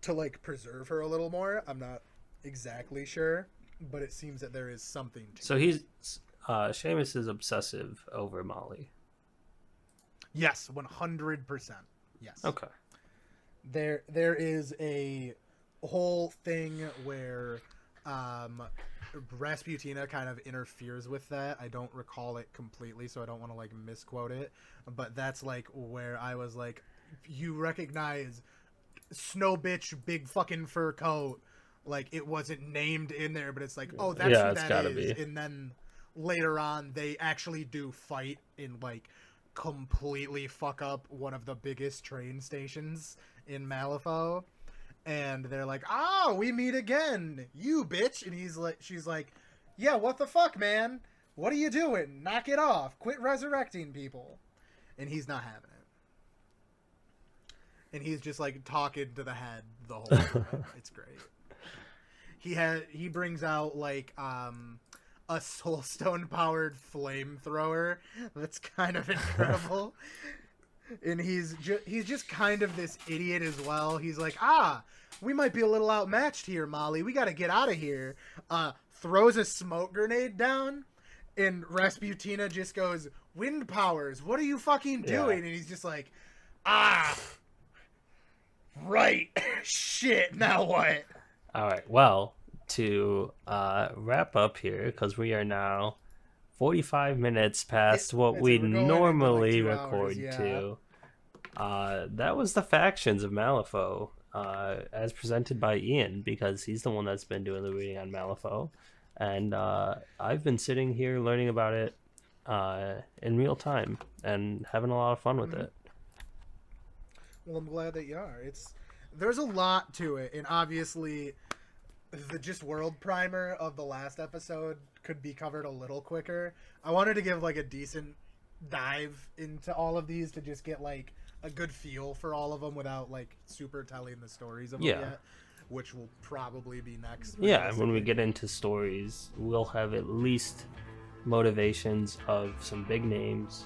to like preserve her a little more. I'm not exactly sure, but it seems that there is something to it. Seamus is obsessive over Molly. Yes, 100%. Yes. Okay. There is a whole thing where Rasputina kind of interferes with that. I don't recall it completely, so I don't want to like misquote it, but that's like where I was like, you recognize Snow Bitch big fucking fur coat, like it wasn't named in there, but it's like, oh, that's who that is. Be. And then later on they actually do fight and like completely fuck up one of the biggest train stations in Malifaux. And they're like, oh, we meet again, you bitch. And she's like, yeah, what the fuck, man? What are you doing? Knock it off. Quit resurrecting people. And he's not having it. And he's just like talking to the head the whole time. It's great. He brings out like a soulstone powered flamethrower. That's kind of incredible. And he's just kind of this idiot as well. He's like, we might be a little outmatched here, Molly. We got to get out of here. Throws a smoke grenade down, and Rasputina just goes, wind powers, what are you fucking doing? And he's just like, right. Shit, now what? All right, well, to wrap up here, because we are now 45 minutes past what we normally record to. That was the factions of Malifaux, as presented by Ian, because he's the one that's been doing the reading on Malifaux. And I've been sitting here learning about it in real time and having a lot of fun with it. Well, I'm glad that you are. There's a lot to it, and obviously the just world primer of the last episode could be covered a little quicker. I wanted to give like a decent dive into all of these to just get like a good feel for all of them without like super telling the stories of them yet. which will probably be next. Yeah, when we get into stories, we'll have at least motivations of some big names,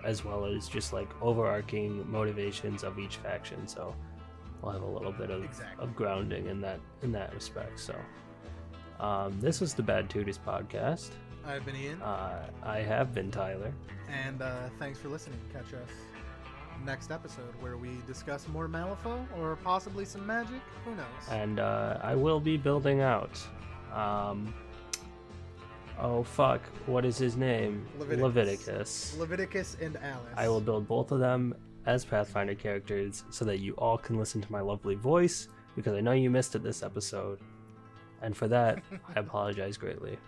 as well as just like overarching motivations of each faction. So we'll have a little bit of grounding in that respect. So this was the Bad Tutors podcast. I've been Ian. I have been Tyler. And thanks for listening. Catch us next episode where we discuss more Malifaux or possibly some magic. Who knows? And I will be building out. Oh fuck! What is his name? Leviticus. Leviticus and Alice. I will build both of them as Pathfinder characters so that you all can listen to my lovely voice, because I know you missed it this episode, and for that I apologize greatly.